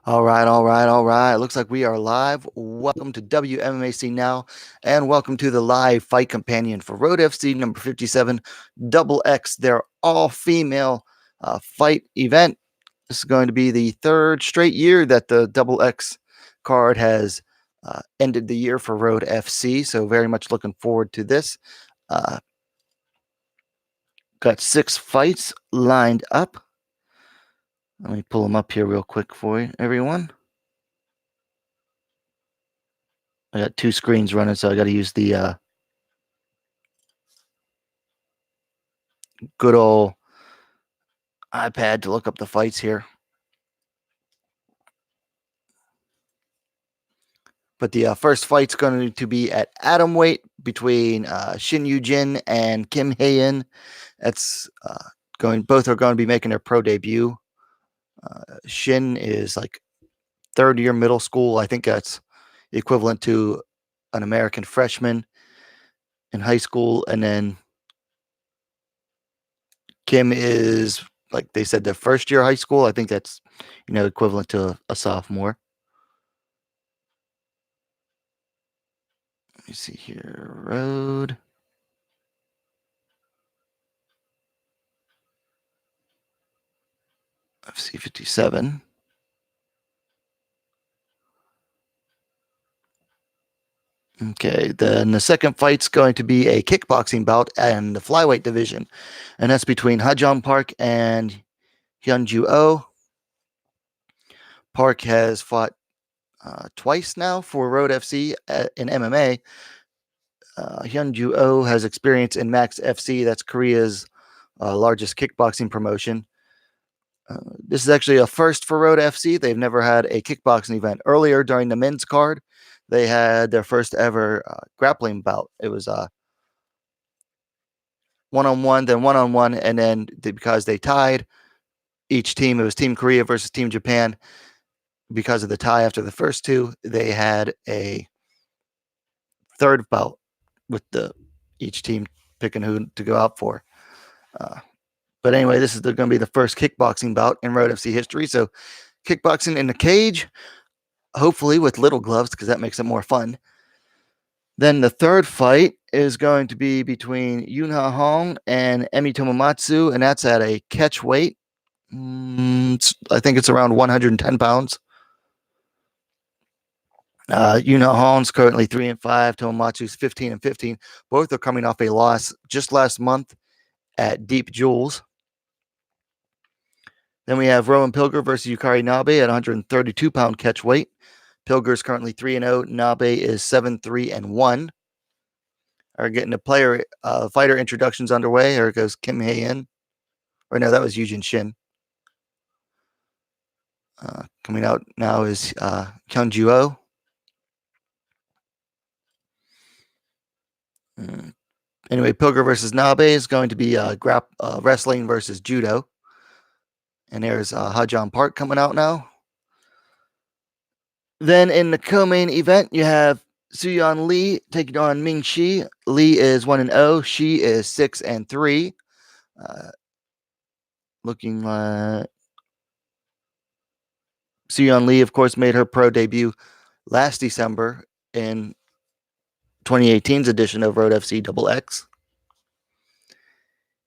All right, all right, all right. Looks like we are live. Welcome to WMMAC Now, and welcome to the live fight companion for Road FC number 57, Double X, their all female fight event. This is going to be the third straight year that the Double X card has ended the year for Road FC, so very much looking forward to this. Got 6 fights lined up. Let me pull them up here real quick for you, everyone. I got 2 screens running, so I got to use the good old iPad to look up the fights here. But the first fight's going to be at atom weight between Shin Yu-jin and Kim Hae-in. That's both are going to be making their pro debut. Shin is like third year middle school. I think that's equivalent to an American freshman in high school. And then Kim is, like they said, their first year high school. I think that's, equivalent to a sophomore. Let me see here. Road. FC 57. Okay, then the second fight's going to be a kickboxing bout in the flyweight division, and that's between Hajong Park and Hyunju Oh. Park has fought twice now for Road FC in MMA. Hyunju Oh has experience in Max FC, that's Korea's largest kickboxing promotion. This is actually a first for Road FC. They've never had a kickboxing event. Earlier during the men's card, they had their first ever grappling bout. It was one-on-one, then one-on-one, and then because they tied each team, it was Team Korea versus Team Japan. Because of the tie after the first two, they had a third bout with each team picking who to go out for. But anyway, this is going to be the first kickboxing bout in Road FC history. So kickboxing in the cage, hopefully with little gloves, because that makes it more fun. Then the third fight is going to be between Yunha Hong and Emi Tomomatsu, and that's at a catch weight. I think it's around 110 pounds. Yunha Hong's currently 3-5. Tomomatsu's 15-15. Both are coming off a loss just last month at Deep Jewels. Then we have Rowan Pilger versus Yukari Nabe at 132-pound catch weight. Pilger's currently 3-0. Nabe is 7-3-1. Are getting the fighter introductions underway. Here goes Kim Hae-in. Or no, that was Yujin Shin. Coming out now is Hyunju Oh. Anyway, Pilger versus Nabe is going to be wrestling versus judo. And there's Hajong Park coming out now. Then in the co-main event, you have Suyeon Lee taking on Ming Shi. Lee is 1-0. Shi is 6-3. Looking like Suyeon Lee, of course, made her pro debut last December in 2018's edition of Road FC Double X.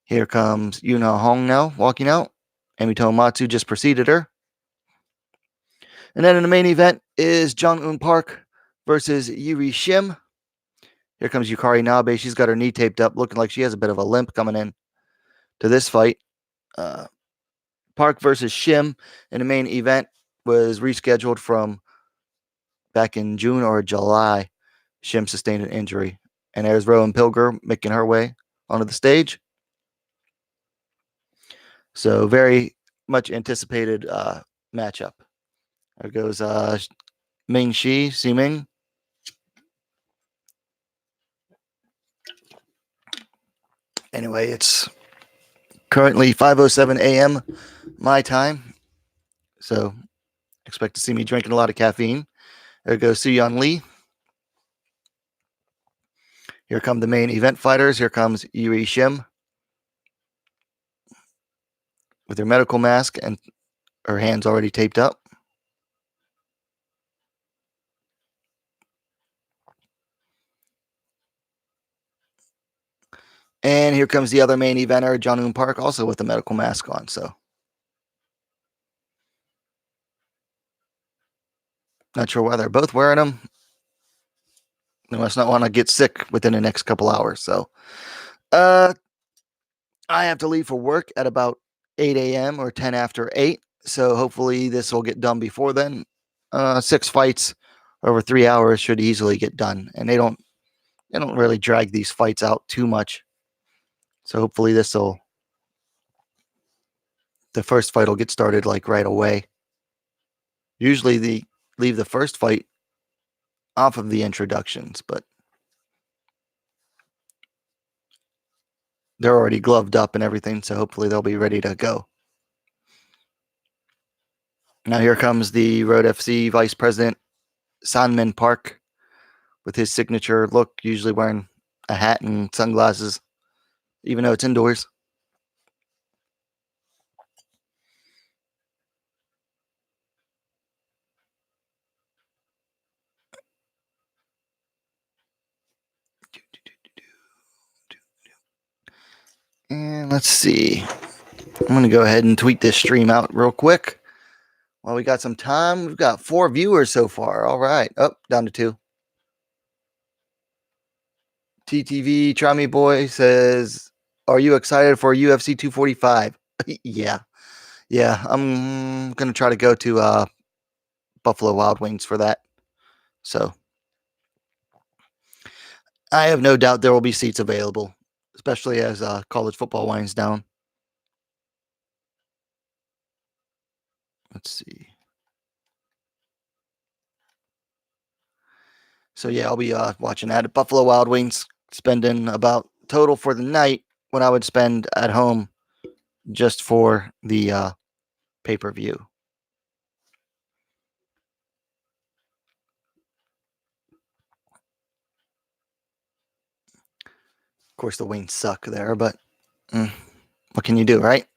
Here comes Yunha Hong now walking out. Emi Tomomatsu just preceded her. And then in the main event is Jung-Eun Park versus Yuri Shim. Here comes Yukari Nabe. She's got her knee taped up, looking like she has a bit of a limp coming in to this fight. Park versus Shim in the main event was rescheduled from back in June or July. Shim sustained an injury. And there's Rowan Pilger making her way onto the stage. So very much anticipated matchup. There goes Ming Shi, Ximing. Anyway, it's currently 5:07 a.m. my time. So expect to see me drinking a lot of caffeine. There goes Suyeon Lee. Here come the main event fighters. Here comes Yuri Shim with her medical mask and her hands already taped up. And here comes the other main eventer, Jong-un Park, also with the medical mask on. So, not sure why they're both wearing them. They must not want to get sick within the next couple hours. So, I have to leave for work at about 8 a.m. or 10 after 8. So, hopefully, this will get done before then. 6 fights over 3 hours should easily get done, and they don't really drag these fights out too much. So, hopefully, the first fight will get started like right away. Usually, they leave the first fight off of the introductions, but they're already gloved up and everything, so hopefully they'll be ready to go. Now here comes the Road FC Vice President, Sanmin Park, with his signature look, usually wearing a hat and sunglasses, even though it's indoors. And let's see. I'm going to go ahead and tweet this stream out real quick. While we got some time, we've got 4 viewers so far. All right. Up, down to 2. TTV Try Boy says, "Are you excited for UFC 245?" Yeah. I'm gonna try to go to Buffalo Wild Wings for that. So I have no doubt there will be seats available, especially as college football winds down. Let's see. So yeah, I'll be watching that at Buffalo Wild Wings, spending about total for the night what I would spend at home just for the pay-per-view. Of course, the wings suck there, but what can you do, right?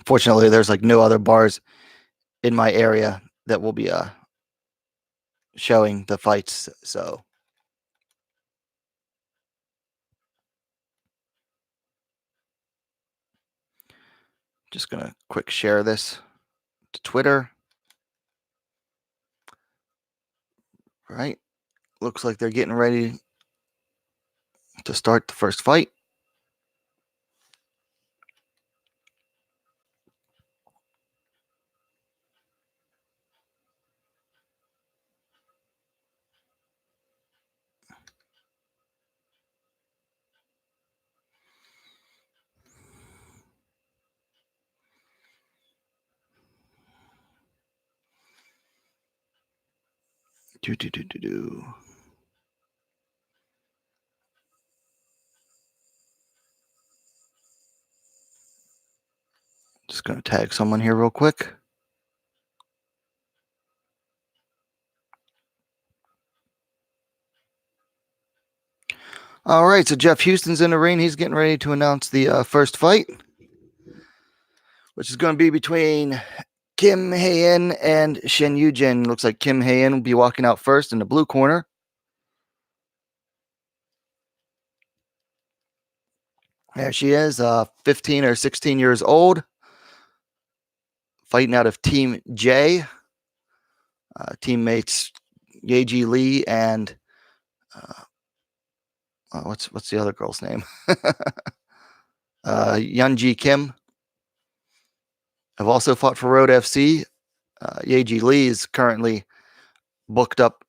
Fortunately, there's like no other bars in my area that will be showing the fights, so just gonna quick share this to Twitter. Right, looks like they're getting ready to start the first fight. Just gonna tag someone here real quick. All right, so Jeff Houston's in the ring. He's getting ready to announce the first fight, which is going to be between Kim Hae-in and Shen Yujin. Looks like Kim Hae-in will be walking out first in the blue corner. There she is, 15 or 16 years old, fighting out of Team J. Teammates Yeji Lee and what's the other girl's name? Yeonji Kim have also fought for Road FC. Yeji Lee is currently booked up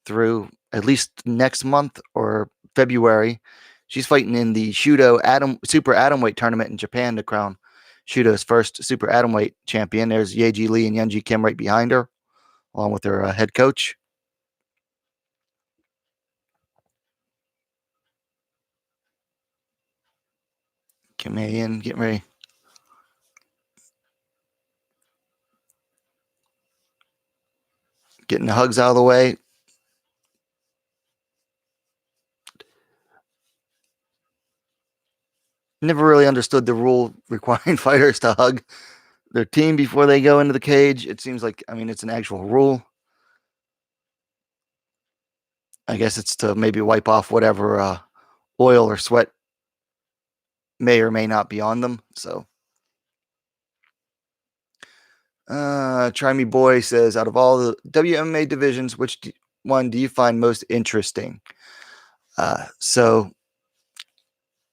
through at least next month or February. She's fighting in the Shudo Super Atomweight tournament in Japan to crown Shudo's first Super Atomweight champion. There's Yeji Lee and Yeonji Kim right behind her, along with her head coach. Kim Hae-in getting ready. Getting the hugs out of the way. Never really understood the rule requiring fighters to hug their team before they go into the cage. It seems like, it's an actual rule. I guess it's to maybe wipe off whatever oil or sweat may or may not be on them. So, Try Me Boy says, out of all the WMA divisions, which one do you find most interesting? So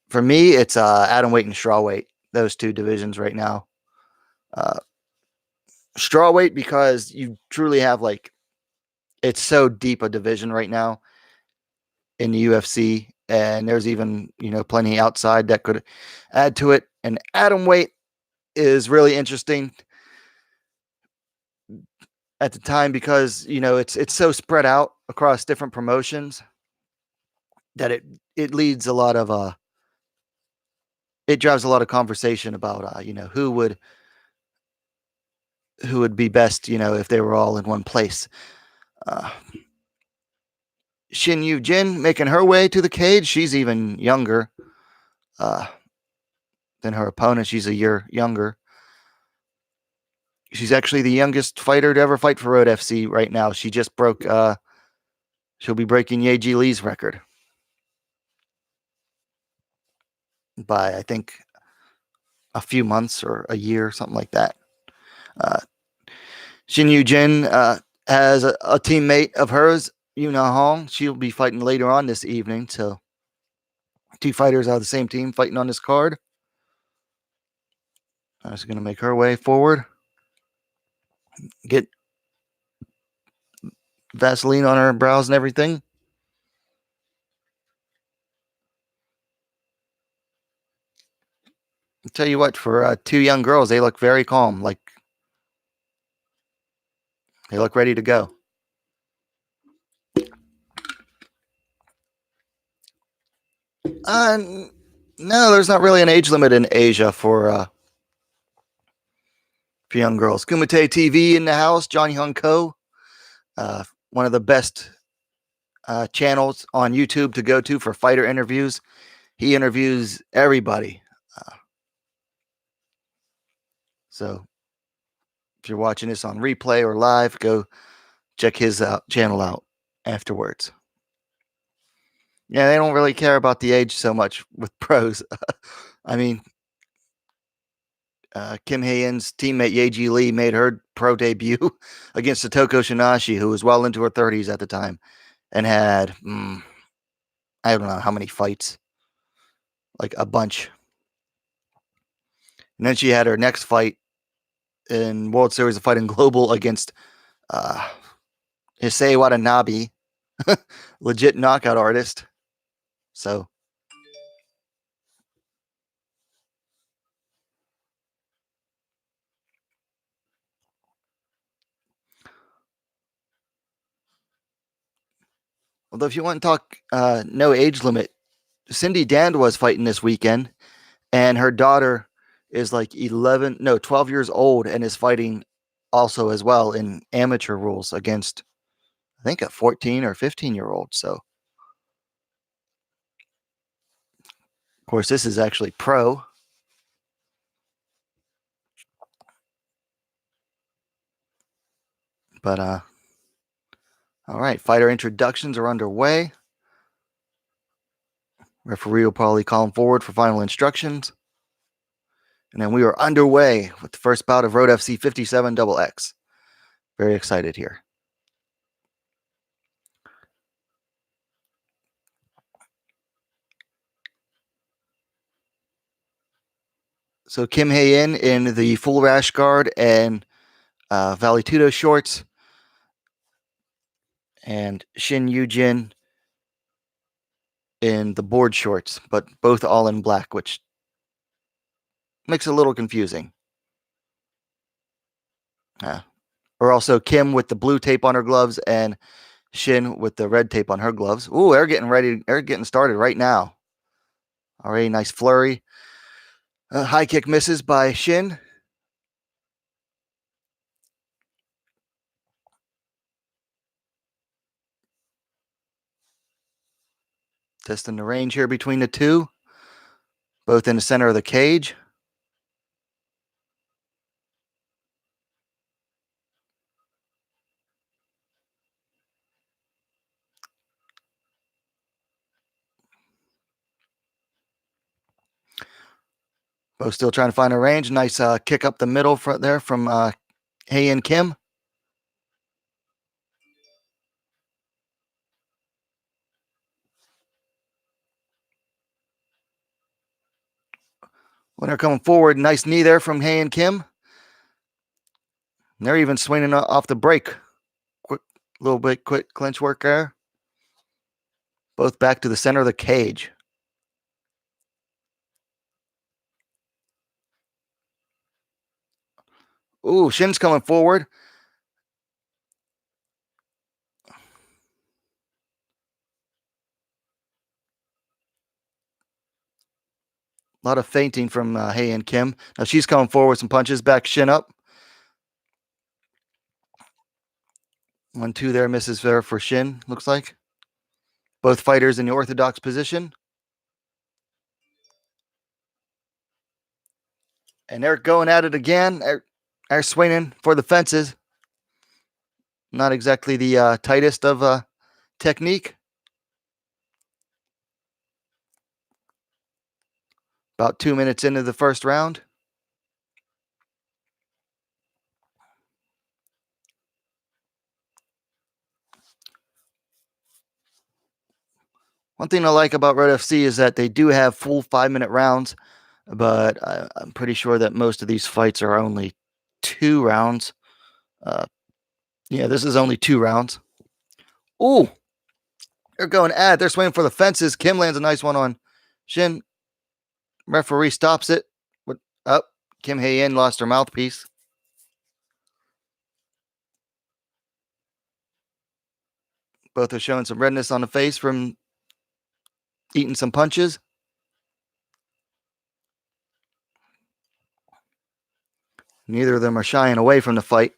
for me, it's atomweight and strawweight, those two divisions right now. Strawweight, because you truly have like, it's so deep a division right now in the UFC, and there's even, plenty outside that could add to it. And atomweight is really interesting at the time because, it's so spread out across different promotions that it leads a lot of it drives a lot of conversation about who would be best, if they were all in one place. Uh, Shin Yu Jin making her way to the cage. She's even younger uh, than her opponent. She's a year younger. She's actually the youngest fighter to ever fight for Road FC right now. She just broke. She'll be breaking Yeji Lee's record by, I think, a few months or a year, something like that. Uh, Shin Yu Jin has a teammate of hers, Yuna Hong. She'll be fighting later on this evening. So, two fighters out of the same team fighting on this card. She's going to make her way forward. Get Vaseline on her brows and everything. I'll tell you what, for two young girls, they look very calm. Like, they look ready to go. No, there's not really an age limit in Asia for young girls. Kumite TV in the house. John Hyun Ko, one of the best channels on YouTube to go to for fighter interviews. He interviews everybody. So if you're watching this on replay or live, go check his channel out afterwards. Yeah, they don't really care about the age so much with pros. I mean, Kim Hae-in's teammate Yeji Lee made her pro debut against Satoko Shinashi, who was well into her 30s at the time, and had, I don't know how many fights, like a bunch. And then she had her next fight in World Series of Fighting Global against Issei Watanabe, legit knockout artist. So, although if you want to talk no age limit, Cindy Dand was fighting this weekend, and her daughter is like 12 years old and is fighting also as well in amateur rules against, I think, a 14 or 15-year-old. So, of course, this is actually pro. But, all right, fighter introductions are underway. Referee will probably call him forward for final instructions. And then we are underway with the first bout of Road FC 57 XX. Very excited here. So Kim Hae-in in the full rash guard and Vale Tudo shorts, and Shin Yu-jin in the board shorts, but both all in black, which makes it a little confusing. Or also Kim with the blue tape on her gloves and Shin with the red tape on her gloves. Ooh, they're getting ready. They're getting started right now. Already nice flurry. High kick misses by Shin. Testing the range here between the two. Both in the center of the cage. Both still trying to find a range. Nice kick up the middle there from Hae-In Kim. Winner coming forward. Nice knee there from Hae-In Kim. And they're even swinging off the break. Quick clinch work there. Both back to the center of the cage. Ooh, Shin's coming forward. A lot of feinting from Hae-In Kim. Now she's coming forward with some punches. Back Shin up. 1-2 there. Misses there for Shin, looks like. Both fighters in the orthodox position. And they're going at it again. They're swinging for the fences. Not exactly the tightest of technique. About 2 minutes into the first round. One thing I like about Red FC is that they do have full 5-minute rounds, but I'm pretty sure that most of these fights are only 2 rounds. Yeah, this is only 2 rounds. Ooh, they're going at. They're swinging for the fences. Kim lands a nice one on Shin. Referee stops it. Up. Kim Hae-In lost her mouthpiece. Both are showing some redness on the face from eating some punches. Neither of them are shying away from the fight.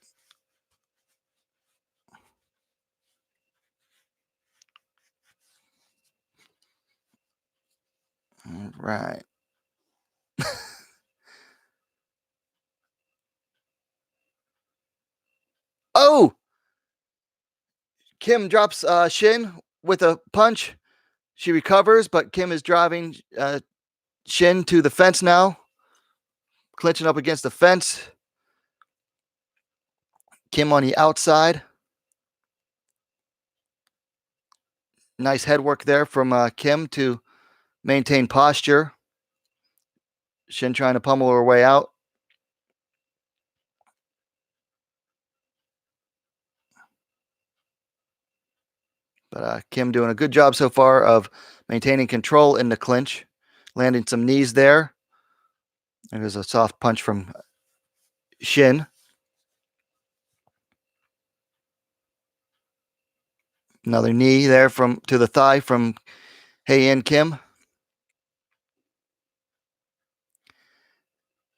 All right. Oh! Kim drops Shin with a punch. She recovers, but Kim is driving Shin to the fence now. Clinching up against the fence. Kim on the outside. Nice head work there from Kim to maintain posture. Shin trying to pummel her way out. But Kim doing a good job so far of maintaining control in the clinch. Landing some knees there. There's a soft punch from Shin. Another knee there to the thigh from Hae-In Kim.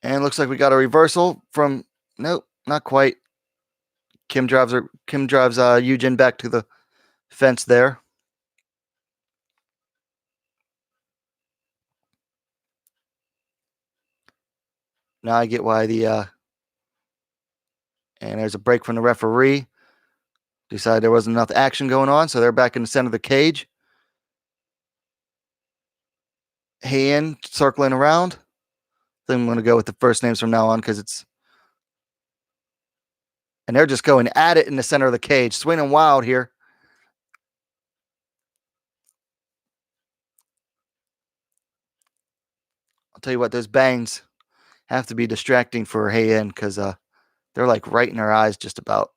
And looks like we got a reversal from, nope, not quite. Kim drives Yujin back to the fence there. Now I get why and there's a break from the referee. Decided there wasn't enough action going on, so they're back in the center of the cage. Hae-In circling around. Then I'm going to go with the first names from now on because it's... And they're just going at it in the center of the cage. Swinging wild here. I'll tell you what, those bangs have to be distracting for Hae-In because they're like right in her eyes just about.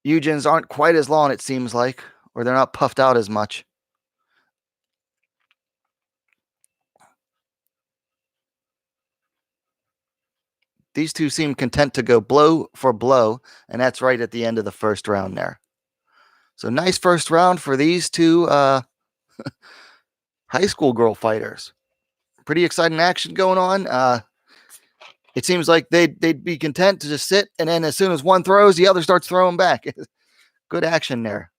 Yujin's aren't quite as long, it seems like, or they're not puffed out as much. These two seem content to go blow for blow, and that's right at the end of the first round there. So nice first round for these two high school girl fighters. Pretty exciting action going on. It seems like they'd be content to just sit, and then as soon as one throws, the other starts throwing back. Good action there.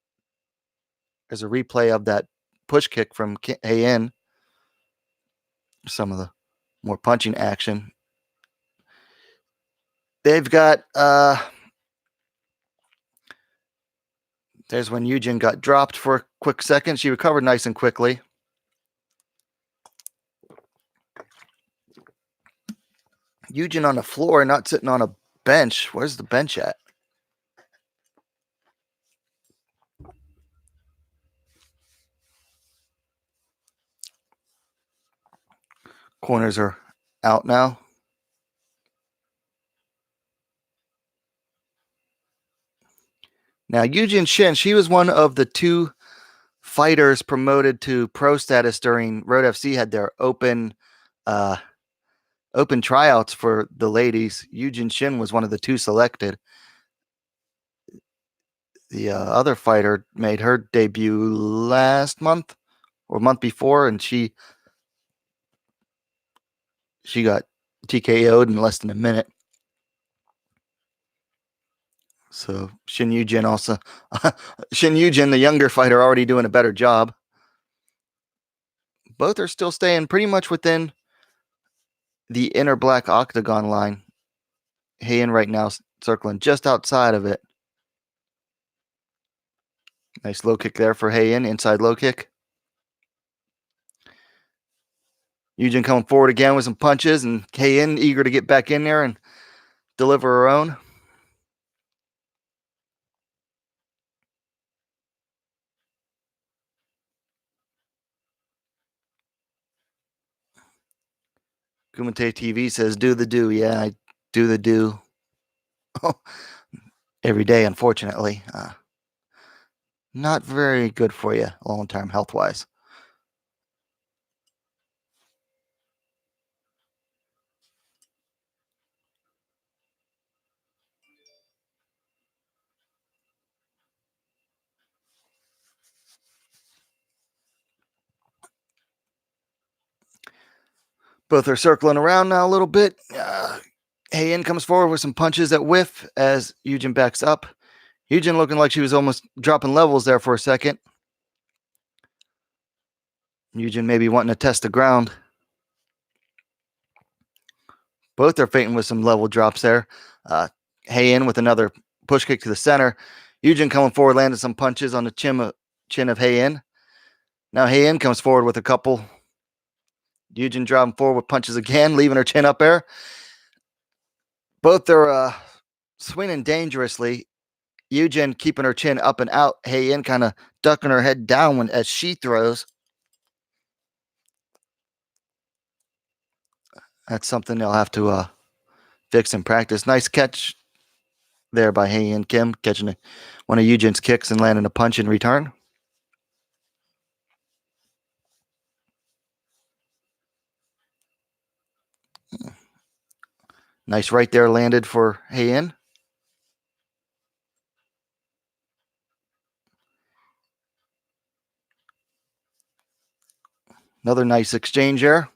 There's a replay of that push kick from Hae-In. Some of the more punching action. They've got there's when Yujin got dropped for a quick second. She recovered nice and quickly. Eugen on the floor, not sitting on a bench. Where's the bench at? Corners are out now. Now, Eugen Shin, she was one of the 2 fighters promoted to pro status during Road FC had their open tryouts for the ladies. Eugen Shin was one of the 2 selected. The other fighter made her debut last month or month before, and she got TKO'd in less than a minute. So Shin Eugen also, Shin Eugen, the younger fighter, already doing a better job. Both are still staying pretty much within the inner black octagon line. Hayan right now circling just outside of it. Nice low kick there for Hayan, inside low kick. Eugen coming forward again with some punches, and Hayan eager to get back in there and deliver her own. Kumite TV says, do the do. Yeah, I do the do. Every day, unfortunately. Not very good for you long-term health-wise. Both are circling around now a little bit. Hayan comes forward with some punches that whiff as Eugen backs up. Eugen looking like she was almost dropping levels there for a second. Eugen maybe wanting to test the ground. Both are fighting with some level drops there. Hayan with another push kick to the center. Eugen coming forward, landing some punches on the chin of Hayan. Now Hayan comes forward with a couple. Eugen driving forward with punches again, leaving her chin up there. Both are swinging dangerously. Eugen keeping her chin up and out. Hayan kind of ducking her head down as she throws. That's something they'll have to fix in practice. Nice catch there by Hayan Kim, catching one of Eugen's kicks and landing a punch in return. Nice right there landed for Hayan. Another nice exchange there.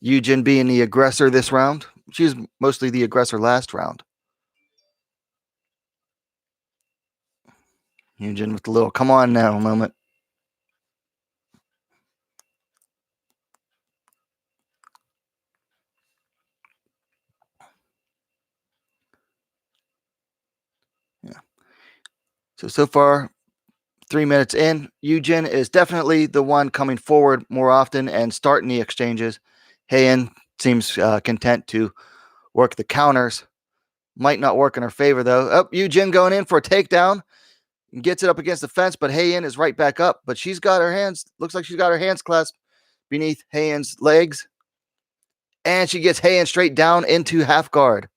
Eugen being the aggressor this round. She was mostly the aggressor last round. Eugen with the little come on now moment. Yeah. So far, 3 minutes in, Eugen is definitely the one coming forward more often and starting the exchanges. Hayan seems content to work the counters. Might not work in her favor, though. Oh, Eugen going in for a takedown. Gets it up against the fence, but Hayan is right back up. But she's got her hands, looks like she's got her hands clasped beneath Hayan's legs. And she gets Hayan straight down into half guard.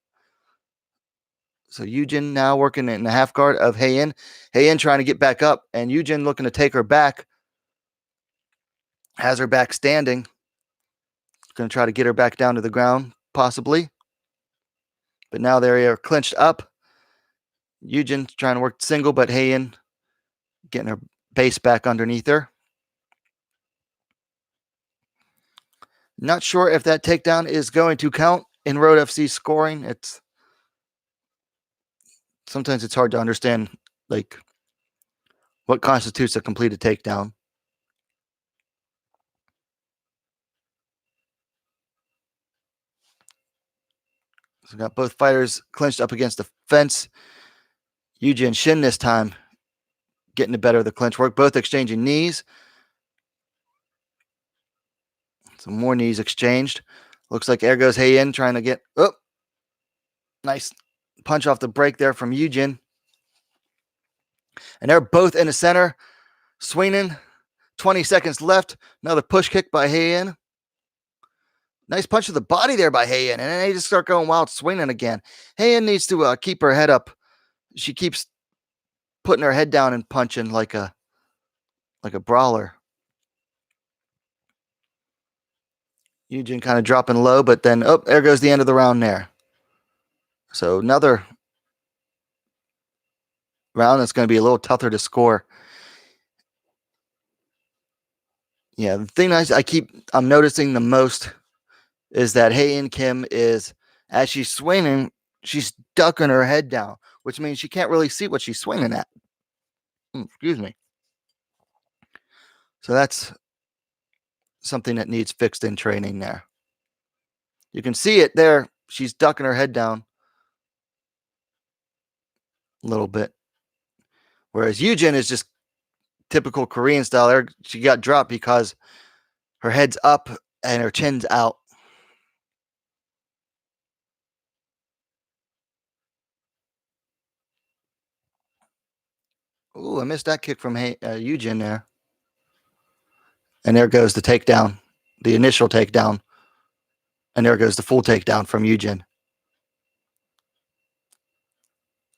So Eugen now working in the half guard of Hayan. Hayan trying to get back up, and Eugen looking to take her back. Has her back standing. Going to try to get her back down to the ground, possibly. But now they are clinched up. Eugen trying to work single, but Hayan getting her base back underneath her. Not sure if that takedown is going to count in Road FC scoring. Sometimes it's hard to understand, like, what constitutes a completed takedown. So we got both fighters clinched up against the fence. Eugen Shin this time getting the better of the clinch work. Both exchanging knees. Some more knees exchanged. Looks like there goes Hayin trying to get. Oh, nice punch off the break there from Yujin. And they're both in the center, swinging. 20 seconds left. Another push kick by Hayin. Nice punch to the body there by Hayin. And then they just start going wild, swinging again. Hayin needs to keep her head up. She keeps putting her head down and punching like a brawler. Yujin kind of dropping low, but then, oh, there goes the end of the round there. So another round that's going to be a little tougher to score. Yeah, the thing I'm noticing the most is that Hayin Kim is, as she's swinging, she's ducking her head down, which means she can't really see what she's swinging at. Excuse me. So that's something that needs fixed in training there. You can see it there. She's ducking her head down a little bit. Whereas Yujin is just typical Korean style. There, she got dropped because her head's up and her chin's out. Ooh, I missed that kick from Yujin there. And there goes the takedown, the initial takedown. And there goes the full takedown from Yujin.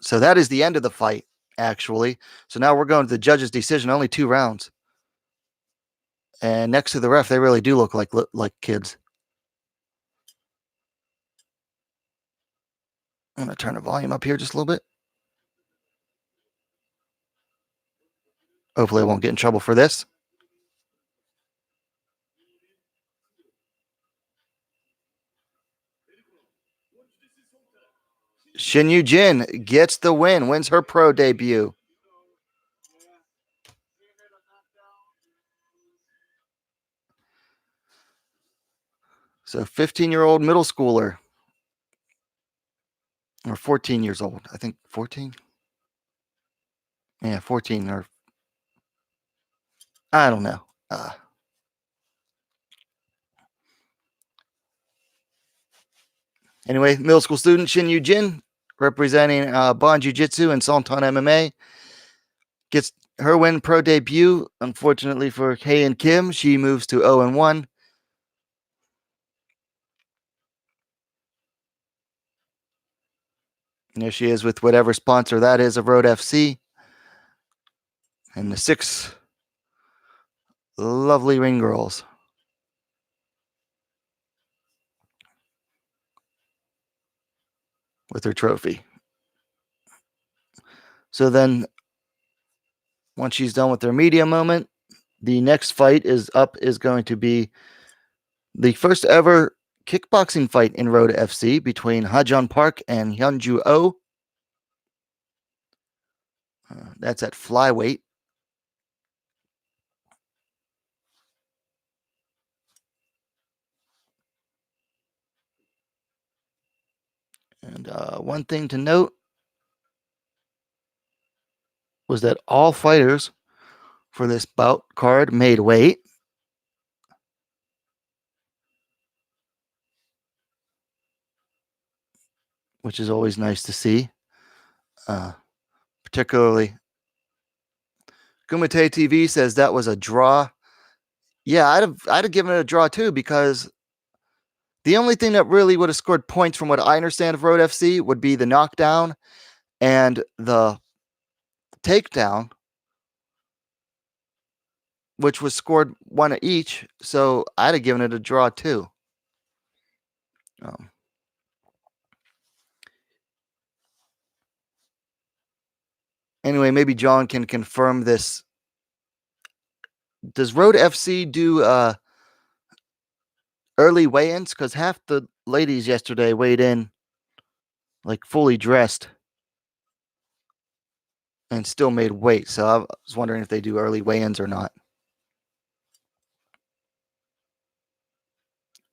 So that is the end of the fight, actually. So now we're going to the judge's decision, only 2 rounds. And next to the ref, they really do look like kids. I'm going to turn the volume up here just a little bit. Hopefully I won't get in trouble for this. Shin Yujin gets the win, wins her pro debut. So 15-year-old middle schooler. Or 14 years old. I think 14. Yeah, 14 or I don't know. Anyway, middle school student Shin Yujin, representing Bond Jiu-Jitsu and Salton MMA, gets her win pro debut. Unfortunately for Hayin Kim, she moves to 0-1. And there she is with whatever sponsor that is of Road FC. And the 6 lovely ring girls. With her trophy. So then, once she's done with her media moment, the next fight is going to be the first ever kickboxing fight in Road FC between Hajun Park and Hyunju Oh. That's at flyweight. And one thing to note was that all fighters for this bout card made weight. Which is always nice to see. Particularly, Kumite TV says that was a draw. Yeah, I'd have given it a draw too, because the only thing that really would have scored points from what I understand of Road FC would be the knockdown and the takedown, which was scored 1 each. So I'd have given it a draw too. Anyway, maybe John can confirm this. Does Road FC do early weigh-ins? Because half the ladies yesterday weighed in like fully dressed and still made weight. So I was wondering if they do early weigh-ins or not.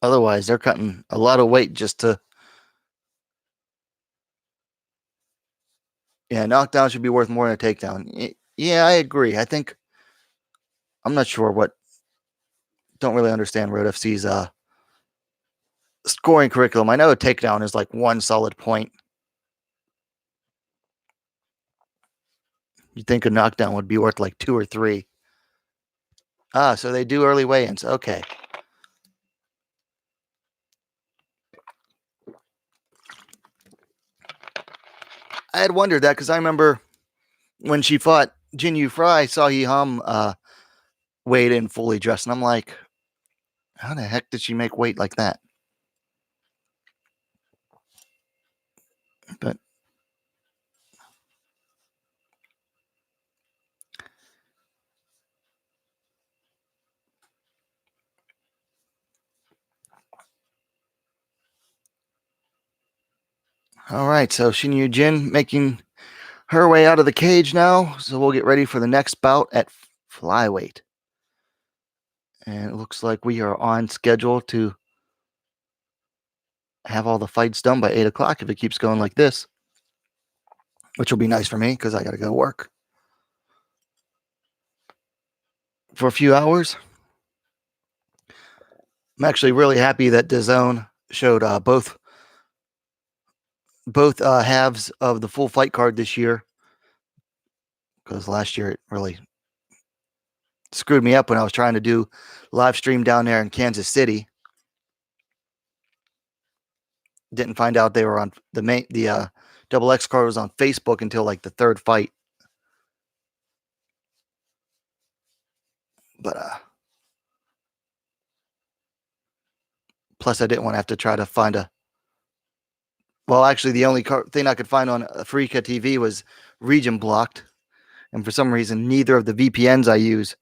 Otherwise, they're cutting a lot of weight just to... Yeah, knockdown should be worth more than a takedown. Yeah, I agree. I think... I'm not sure what... Don't really understand Road FC's scoring curriculum. I know a takedown is like one solid point. You'd think a knockdown would be worth like 2 or 3. Ah, so they do early weigh-ins. Okay. I had wondered that because I remember when she fought Jin Yu Fry, Saw Hee Hum weighed in fully dressed, and I'm like, how the heck did she make weight like that? But all right, so Shin Yu Jin making her way out of the cage now. So we'll get ready for the next bout at flyweight. And it looks like we are on schedule to have all the fights done by 8 o'clock if it keeps going like this, which will be nice for me because I got to go work for a few hours. I'm actually really happy that DAZN showed both halves of the full fight card this year, because last year it really screwed me up when I was trying to do live stream down there in Kansas City. Didn't find out they were on the Double X card was on Facebook until like the third fight. But plus I didn't want to have to try to find a. Well, actually, the only thing I could find on Afrika TV was region blocked, and for some reason, neither of the VPNs I use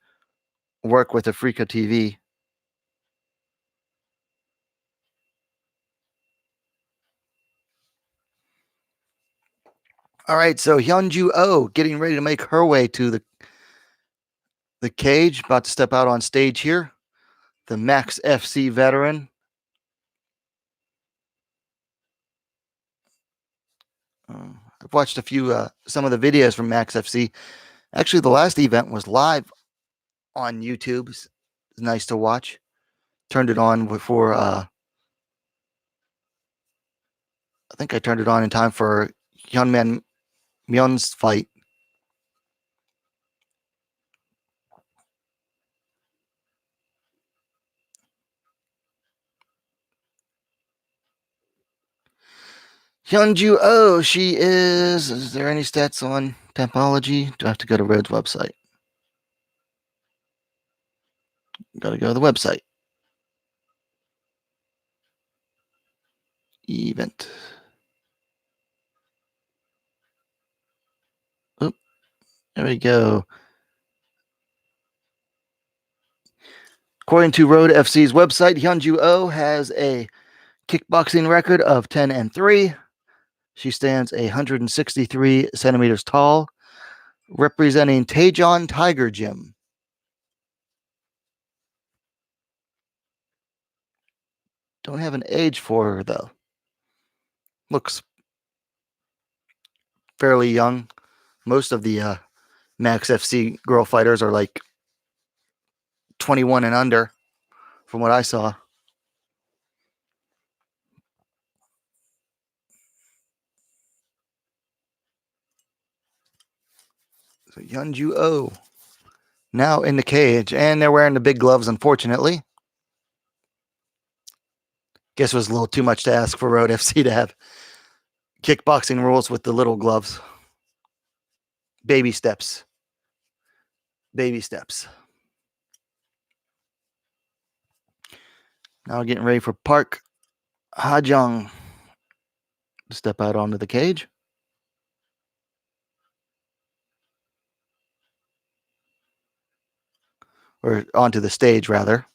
work with Afrika TV. All right, so Hyunju Oh getting ready to make her way to the cage, about to step out on stage here. The Max FC veteran. I've watched a few, some of the videos from Max FC. Actually, the last event was live on YouTube. It's nice to watch. Turned it on before, I think I turned it on in time for Hyunman Myun's fight. Hyunju Oh, she is there any stats on Tempology? Do I have to go to Rhodes' website? Gotta go to the website. Event. Oop, there we go. According to Road FC's website, Hyunju Oh has a kickboxing record of 10-3. She stands 163 centimeters tall, representing Taejon Tiger Gym. Don't have an age for her, though. Looks fairly young. Most of the Max FC girl fighters are like 21 and under, from what I saw. So Hyunju Oh now in the cage, and they're wearing the big gloves, unfortunately. Guess it was a little too much to ask for Road FC to have kickboxing rules with the little gloves. Baby steps. Baby steps. Now getting ready for Park Ha-jung to step out onto the cage. Or onto the stage, rather.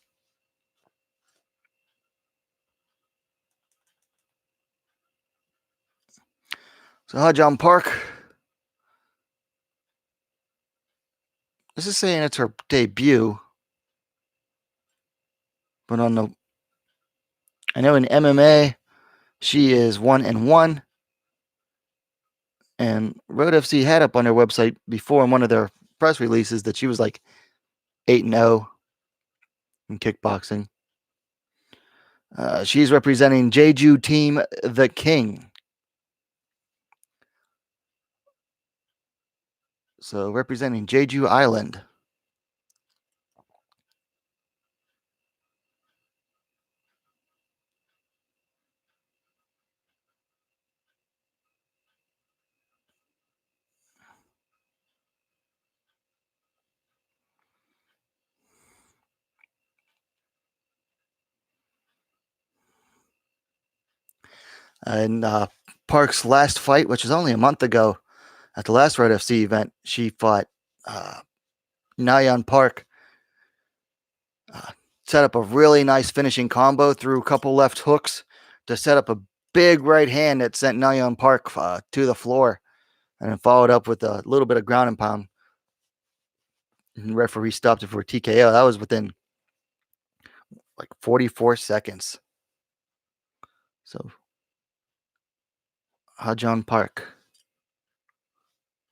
So Ha-jung Park. This is saying it's her debut. But on the... I know in MMA, she is 1-1. And Road FC had up on their website before in one of their press releases that she was like 8-0 in kickboxing. She's representing Jeju Team The King. So representing Jeju Island. And Park's last fight, which was only a month ago at the last Road FC event, she fought Na Park. Set up a really nice finishing combo through a couple left hooks to set up a big right hand that sent Na Park to the floor, and then followed up with a little bit of ground and pound. And the referee stopped it for a TKO. That was within like 44 seconds. So Ha-Jung Park,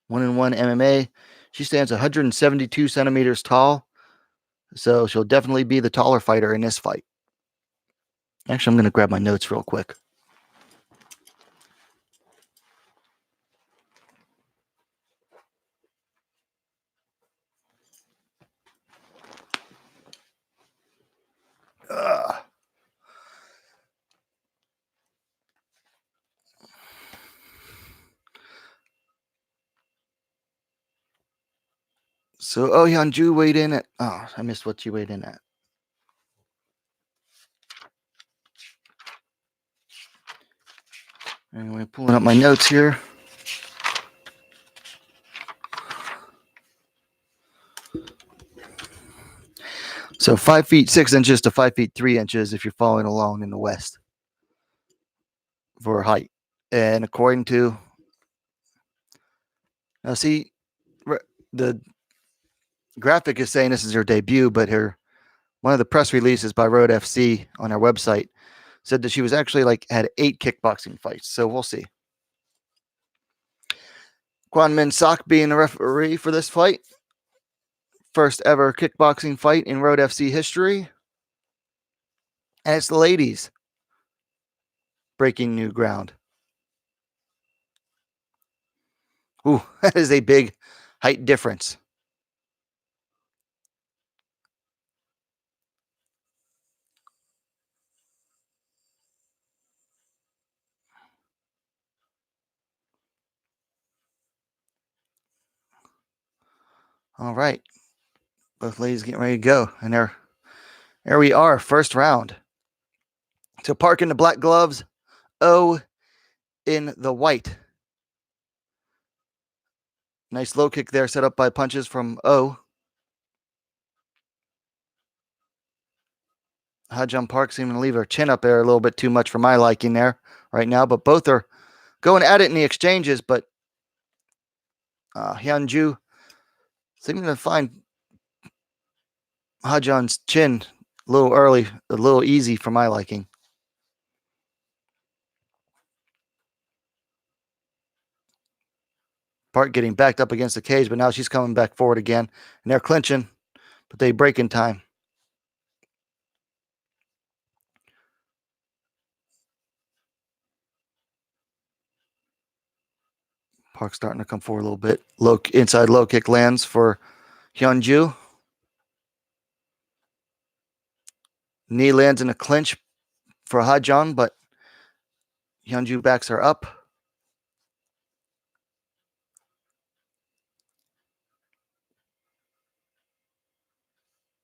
1-1 MMA. She stands 172 centimeters tall, so she'll definitely be the taller fighter in this fight. Actually, I'm going to grab my notes real quick. So Oh Hyun-Ju weighed in at, I missed what she weighed in at. Anyway, pulling up my notes here. So 5 feet 6 inches to 5 feet 3 inches if you're following along in the West for height. And according to, now see, the graphic is saying this is her debut, but one of the press releases by Road FC on our website said that she was actually had 8 kickboxing fights. So we'll see. Kwon Min Sok being the referee for this fight. First ever kickboxing fight in Road FC history. And it's the ladies breaking new ground. Ooh, that is a big height difference. All right. Both ladies getting ready to go. And there we are, first round. So Park in the black gloves, O in the white. Nice low kick there set up by punches from O. Ha-Jung Park seeming to leave her chin up there a little bit too much for my liking there right now, but both are going at it in the exchanges, but Hyun-Ju seeming to find Ha-Jung's chin a little early, a little easy for my liking. Park getting backed up against the cage, but now she's coming back forward again, and they're clinching, but they break in time. Park starting to come forward a little bit. Inside low kick lands for Hyun-Ju. Knee lands in a clinch for Ha-Jung, but Hyun-Ju backs her up.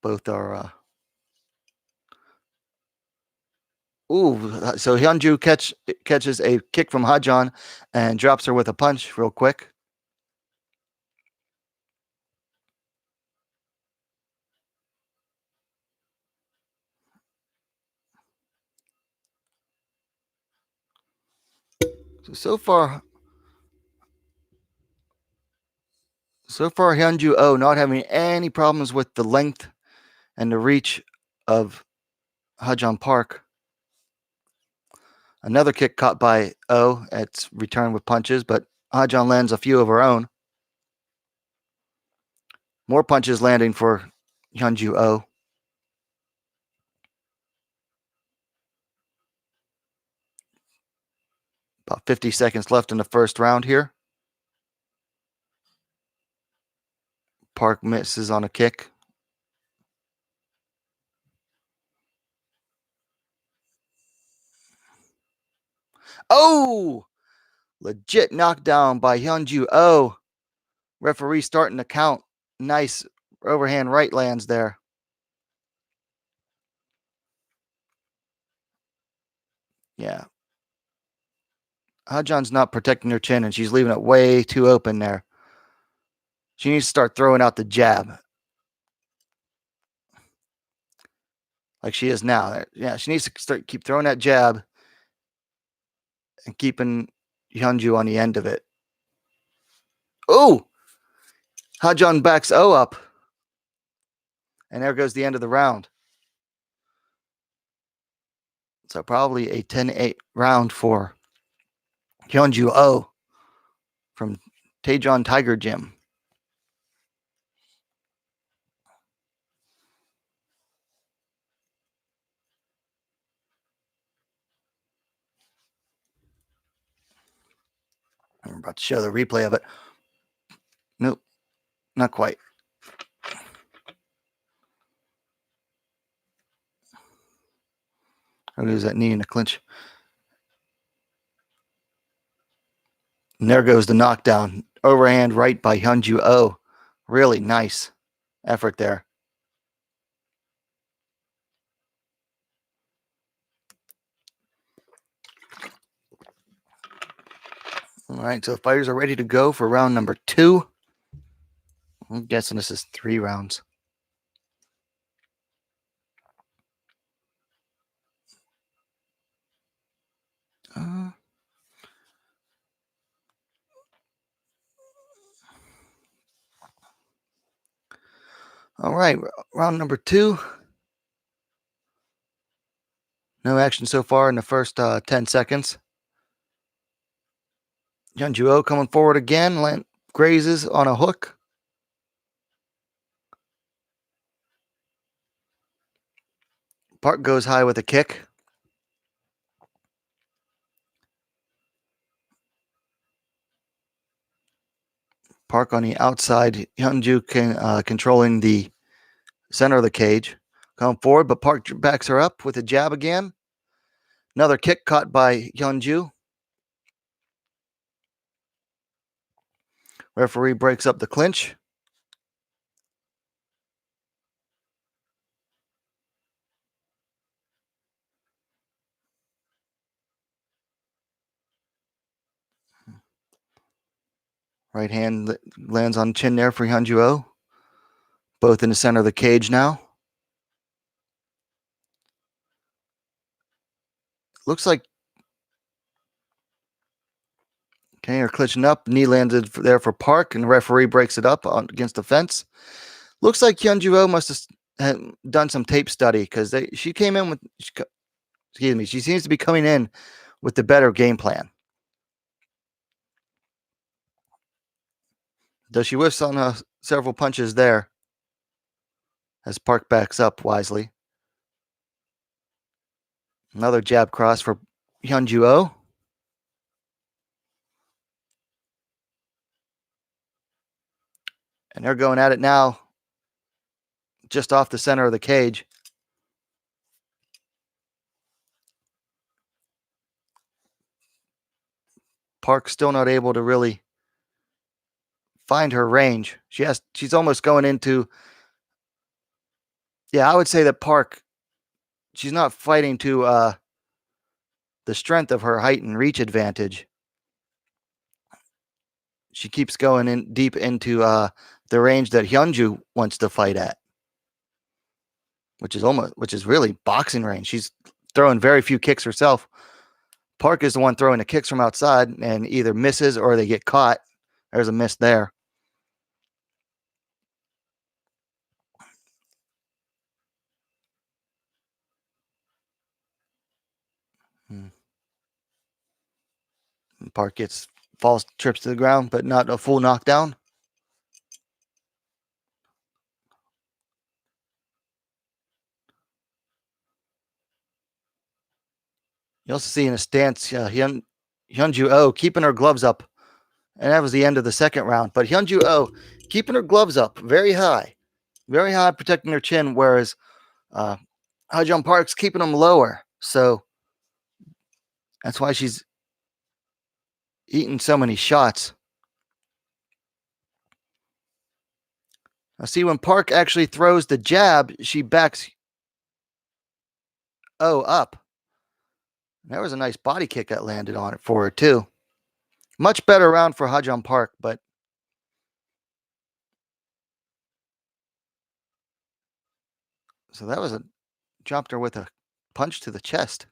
Both are. So Hyun-Ju catches a kick from Ha-Jung and drops her with a punch real quick. So far, Hyun-Ju not having any problems with the length and the reach of Ha-Jung Park. Another kick caught by O. It's returned with punches, but Ha-Jung lands a few of her own. More punches landing for Hyun-Ju Oh. About 50 seconds left in the first round here. Park misses on a kick. Oh! Legit knockdown by Hyunju Oh. Referee starting to count. Nice overhand right lands there. Yeah. Hajan's not protecting her chin, and she's leaving it way too open there. She needs to start throwing out the jab. Like she is now. Yeah, she needs to keep throwing that jab and keeping Hyunju on the end of it. Oh! Hajan backs O up. And there goes the end of the round. So probably a 10-8 round for Hyunju Oh from Taejon Tiger Gym. I'm about to show the replay of it. Nope, not quite. Or is that knee in the clinch? And there goes the knockdown. Overhand right by Hyunju Oh. Really nice effort there. All right, so fighters are ready to go for round number 2. I'm guessing this is 3 rounds. All right, round number 2. No action so far in the first 10 seconds. Hyunju Oh coming forward again, grazes on a hook. Park goes high with a kick. Park on the outside. Hyunju controlling the center of the cage. Come forward, but Park backs her up with a jab again. Another kick caught by Hyunju. Referee breaks up the clinch. Right hand lands on chin there for Hyunju Oh. Both in the center of the cage now. Looks like okay, they're clinching up. Knee landed there for Park, and the referee breaks it up against the fence. Looks like Hyunju Oh must have done some tape study because she came in with, excuse me, she seems to be coming in with the better game plan. Though she whiffs on several punches there as Park backs up wisely. Another jab cross for Hyunju Oh. And they're going at it now, just off the center of the cage. Park still not able to really find her range. She's almost going into, yeah, I would say that Park, she's not fighting to the strength of her height and reach advantage. She keeps going in deep into the range that Hyunju wants to fight at, which is really boxing range. She's throwing very few kicks herself. Park is the one throwing the kicks from outside and either misses or they get caught. There's a miss there. Park falls, trips to the ground, but not a full knockdown. You also see in a stance, Hyunju Oh keeping her gloves up. And that was the end of the second round. But Hyunju Oh keeping her gloves up very high, protecting her chin, whereas Ha-Jung Park's keeping them lower. So that's why she's eating so many shots. Now, see, when Park actually throws the jab, she backs Oh up. That was a nice body kick that landed on it for her, too. Much better round for Ha-Jung Park, but so that was dropped her with a punch to the chest.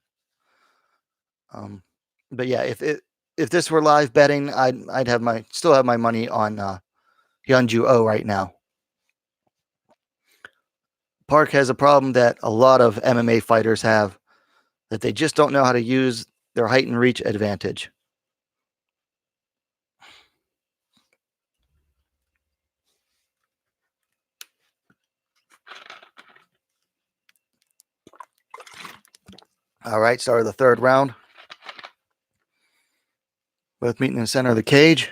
But yeah, if this were live betting, I'd have still have my money on Hyunju Oh right now. Park has a problem that a lot of MMA fighters have, that they just don't know how to use their height and reach advantage. All right, start of the third round. Both meeting in the center of the cage.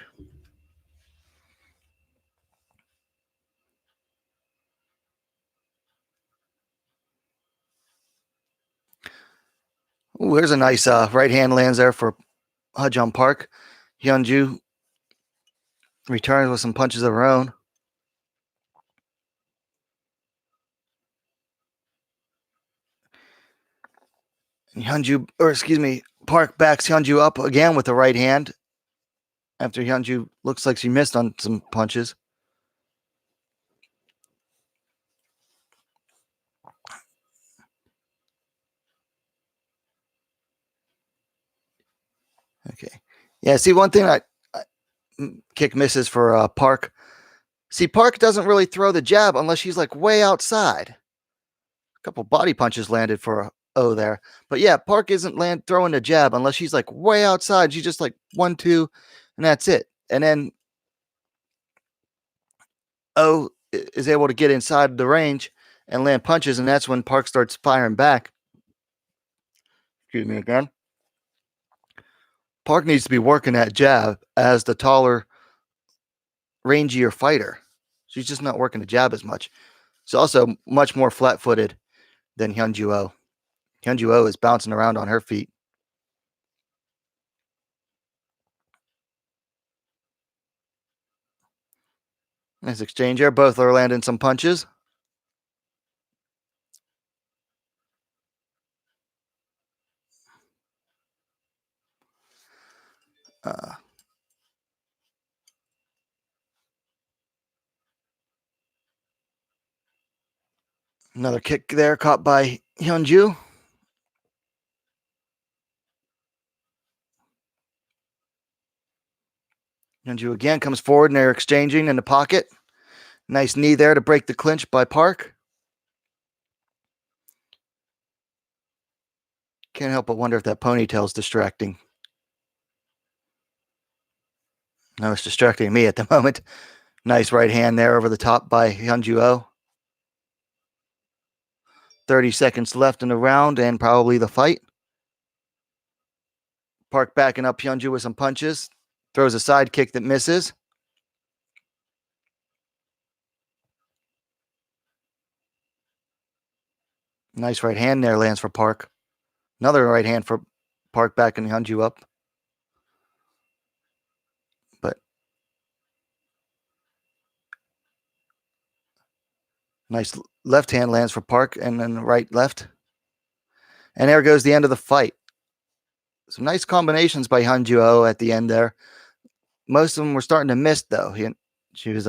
Ooh, there's a nice right hand lands there for Ha-Jung Park. Hyunju returns with some punches of her own. Park backs Hyunju up again with the right hand after Hyunju looks like she missed on some punches. Okay. Yeah, see, one thing I kick misses for Park. See, Park doesn't really throw the jab unless she's like way outside. A couple body punches landed for Oh there. But yeah, Park isn't throwing the jab unless she's like way outside. She's just like 1-2, and that's it. And then Oh is able to get inside the range and land punches, and that's when Park starts firing back. Excuse me again. Park needs to be working that jab as the taller, rangier fighter. She's just not working the jab as much. She's also much more flat-footed than Hyunju Oh. Hyunju Oh is bouncing around on her feet. Nice exchange here. Both are landing some punches. Another kick there caught by Hyunju. Hyunju again comes forward and they're exchanging in the pocket. Nice knee there to break the clinch by Park. Can't help but wonder if that ponytail's distracting. No, it's distracting me at the moment. Nice right hand there over the top by Hyunju Oh. 30 seconds left in the round and probably the fight. Park backing up Hyunju with some punches. Throws a side kick that misses. Nice right hand there lands for Park. Another right hand for Park backing Hyunju up. But nice left hand lands for Park and then right left. And there goes the end of the fight. Some nice combinations by Hyunju Oh at the end there. Most of them were starting to miss, though. She was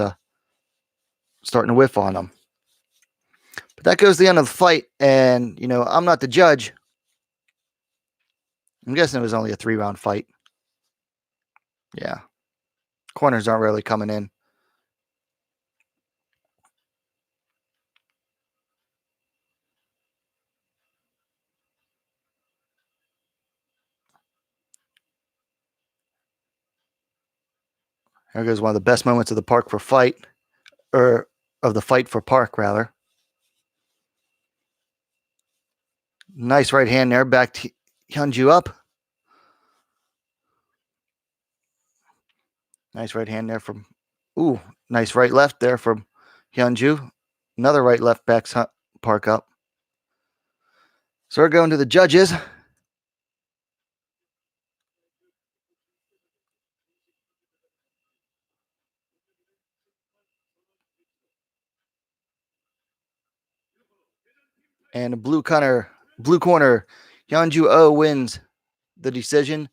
starting to whiff on them. But that goes the end of the fight. And, I'm not the judge. I'm guessing it was only a 3-round fight. Yeah. Corners aren't really coming in. There goes one of the best moments of the Park for fight, or of the fight for Park, rather. Nice right hand there, back to Hyunju up. Nice right hand there from, nice right left there from Hyunju. Another right left backs Park up. So we're going to the judges. And the blue corner, Hyunju Oh wins the decision.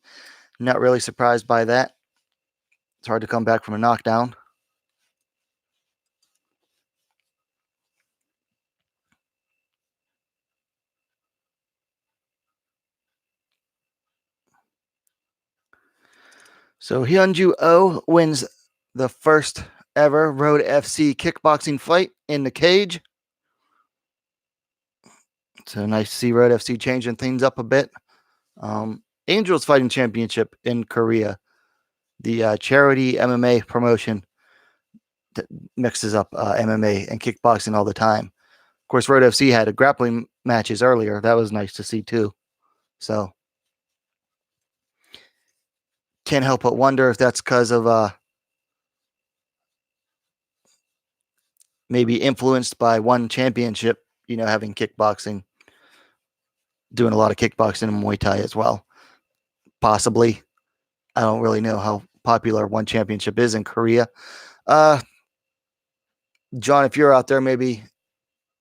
Not really surprised by that. It's hard to come back from a knockdown. So Hyunju Oh wins the first ever Road FC kickboxing fight in the cage. So nice to see Road FC changing things up a bit. Angels Fighting Championship in Korea, the charity MMA promotion that mixes up MMA and kickboxing all the time. Of course, Road FC had grappling matches earlier. That was nice to see too. So can't help but wonder if that's because of maybe influenced by one championship, having kickboxing, doing a lot of kickboxing and Muay Thai as well. Possibly. I don't really know how popular one championship is in Korea. John, if you're out there, maybe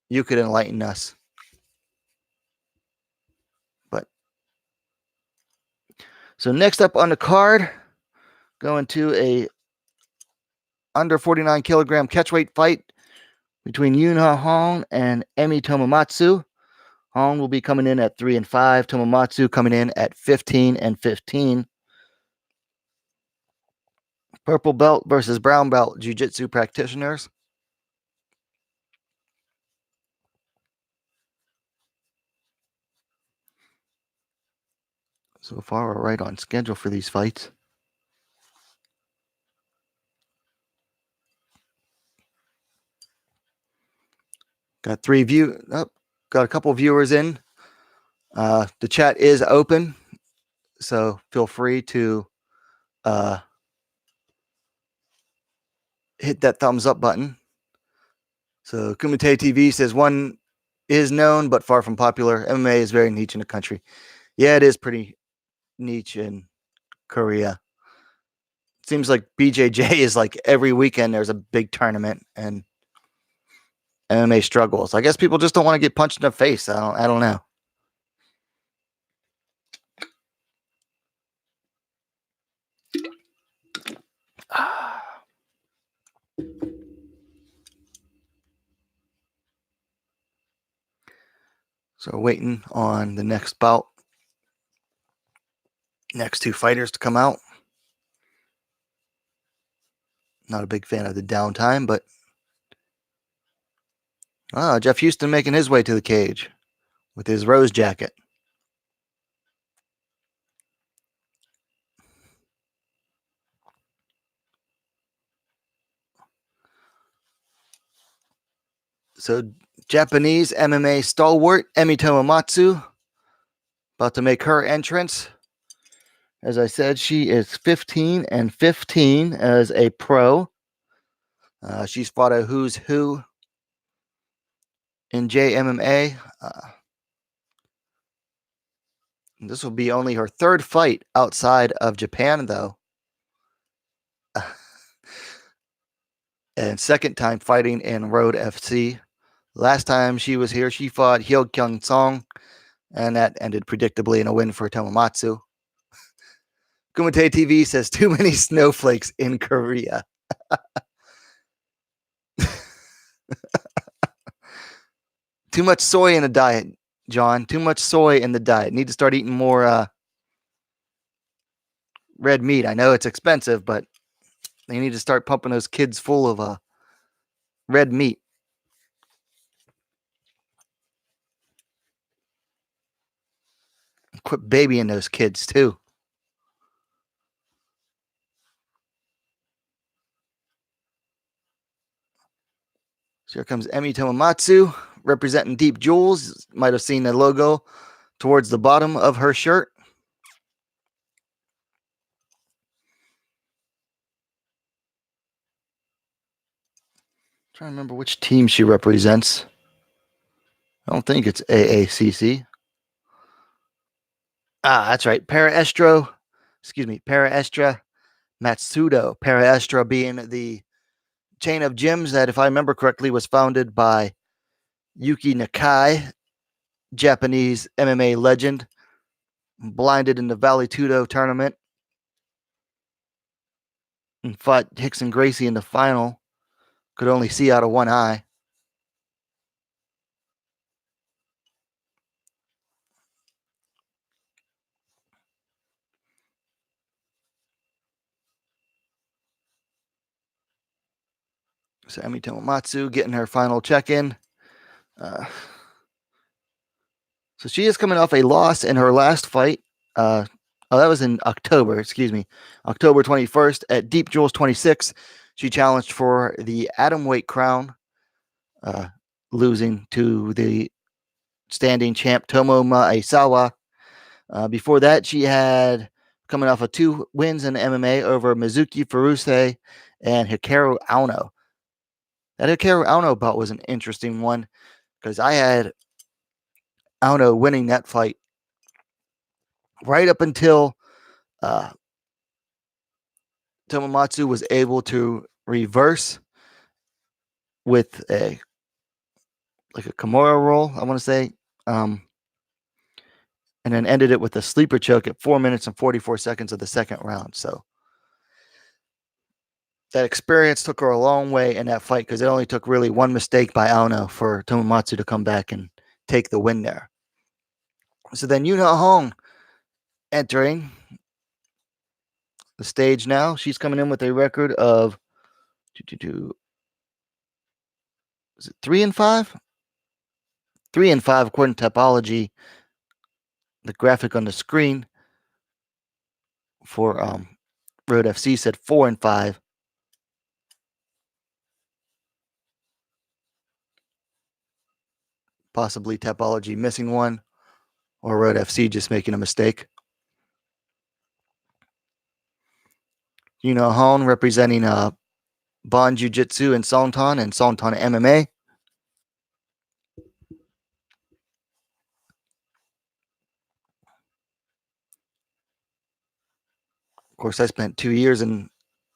you could enlighten us. But so next up on the card, going to a under 49 kilogram catchweight fight between Yunha Hong and Emi Tomomatsu. Hong will be coming in at 3-5. Tomomatsu coming in at 15-15. Purple belt versus brown belt jiu-jitsu practitioners. So far, we're right on schedule for these fights. Got got a couple viewers in. The chat is open, so feel free to hit that thumbs up button. So Kumite TV says one is known but far from popular. MMA is very niche in the country. Yeah, it is pretty niche in Korea. It seems like BJJ is like every weekend there's a big tournament and MMA struggles. I guess people just don't want to get punched in the face. I don't know. So waiting on the next bout. Next two fighters to come out. Not a big fan of the downtime, but Jeff Houston making his way to the cage with his rose jacket. So Japanese MMA stalwart Emi Tomomatsu about to make her entrance. As I said, she is 15-15 as a pro. She's fought a who's who in JMMA. This will be only her third fight outside of Japan, though. And second time fighting in Road FC. Last time she was here, she fought Hyo Kyung Song, and that ended predictably in a win for Tomomatsu. Kumite TV says too many snowflakes in Korea. Too much soy in the diet, John. Too much soy in the diet. Need to start eating more red meat. I know it's expensive, but they need to start pumping those kids full of red meat. Quit babying those kids too. So here comes Emi Tomomatsu representing Deep Jewels. Might have seen the logo towards the bottom of her shirt. Trying to remember which team she represents. I don't think it's AACC. That's right. Para Estra Matsudo. Para Estra being the chain of gyms that, if I remember correctly, was founded by Yuki Nakai, Japanese MMA legend, blinded in the Vale Tudo tournament and fought Rickson Gracie in the final. Could only see out of one eye. So Emi Tomomatsu getting her final check-in. So she is coming off a loss in her last fight. That was in October, October 21st at Deep Jewels 26. She challenged for the atomweight crown, losing to the standing champ Tomo Maesawa. Before that, she had coming off of 2 wins in MMA over Mizuki Furuse and Hikaru Aono. That Hikaru Aono bout was an interesting one because I had Aono winning that fight right up until Tomomatsu was able to reverse with a Kimura roll, I want to say, and then ended it with a sleeper choke at 4 minutes and 44 seconds of the second round. So that experience took her a long way in that fight because it only took really one mistake by Aono for Tomomatsu to come back and take the win there. So then Yuna Hong entering the stage now. She's coming in with a record of 3-5? 3-5 according to Tapology. The graphic on the screen for Road FC said 4-5. Possibly Tapology missing one, or Road FC just making a mistake. Yuna Hong representing Bon Jiu-Jitsu and Sonton MMA. Of course, I spent 2 years in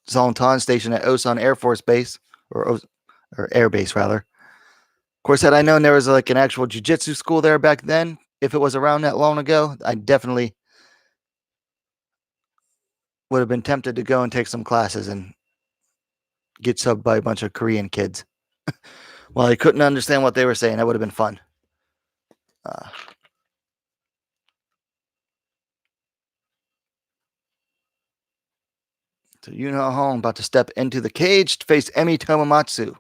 Sonton, stationed at Osan Air Force Base, or Air Base, rather. Of course, had I known there was like an actual jiu-jitsu school there back then, if it was around that long ago, I definitely would have been tempted to go and take some classes and get subbed by a bunch of Korean kids. Well, I couldn't understand what they were saying. That would have been fun. So Yuna Hong about to step into the cage to face Emi Tomomatsu.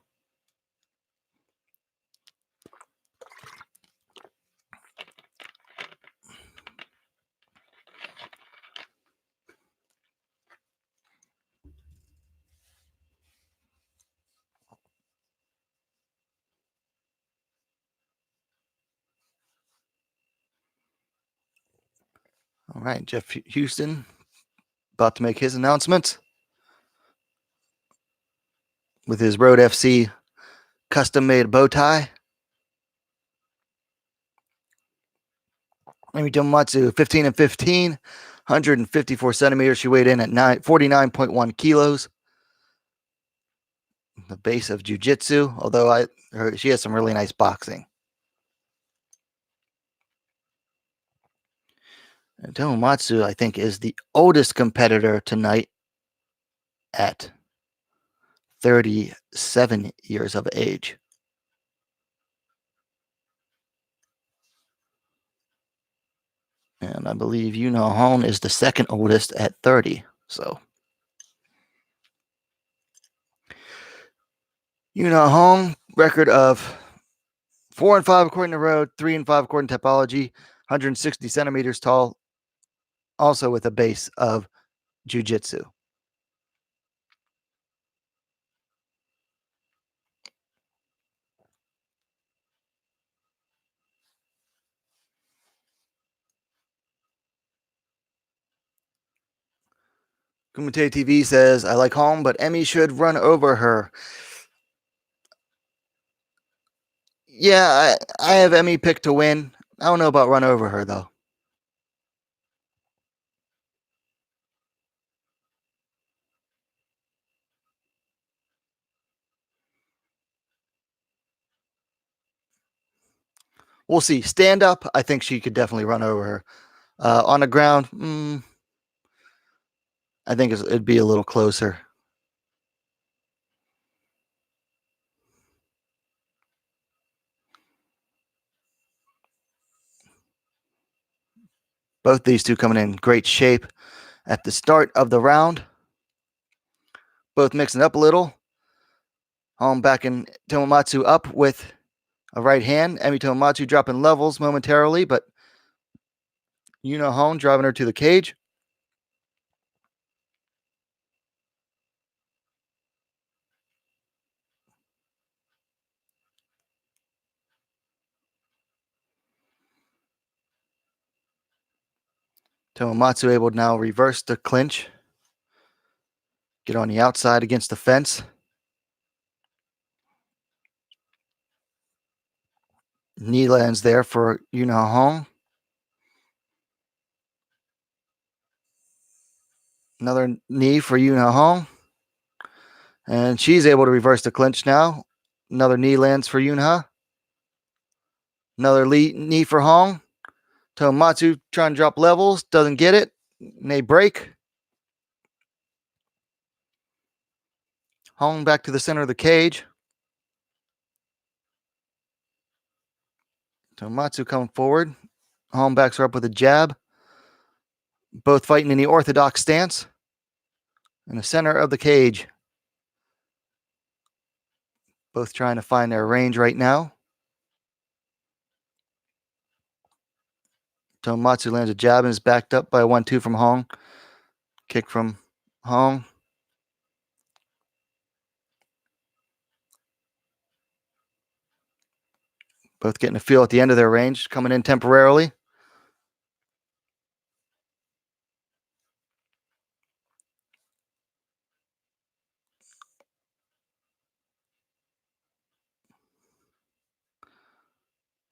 All right, Jeff Houston about to make his announcement with his Road FC custom-made bow tie. Emi Tomomatsu, 15-15, 154 centimeters. She weighed in at 49.1 kilos. The base of jiu-jitsu, although she has some really nice boxing. And Tomomatsu, I think, is the oldest competitor tonight at 37 years of age. And I believe Yuna Hong is the second oldest at 30. So Yuna Hong, record of 4-5 according to Road, 3-5 according to Tapology, 160 centimeters tall, also with a base of jiu-jitsu. Kumite TV says, I like Hong, but Emi should run over her. Yeah, I have Emmy picked to win. I don't know about run over her, though. We'll see. Stand up, I think she could definitely run over her. On the ground, I think it'd be a little closer. Both these two coming in great shape at the start of the round. Both mixing up a little. Home backing Tomomatsu up with a right hand. Emi Tomomatsu dropping levels momentarily, but Yuna Hone driving her to the cage. Tomomatsu able to now reverse the clinch. Get on the outside against the fence. Knee lands there for Yuna Hong. Another knee for Yuna Hong. And she's able to reverse the clinch now. Another knee lands for Yunha. Another knee for Hong. Tomomatsu trying to drop levels. Doesn't get it. And they break. Hong back to the center of the cage. Tomomatsu coming forward. Hong backs her up with a jab. Both fighting in the orthodox stance. In the center of the cage. Both trying to find their range right now. Tomomatsu lands a jab and is backed up by a 1-2 from Hong. Kick from Hong. Both getting a feel at the end of their range, coming in temporarily.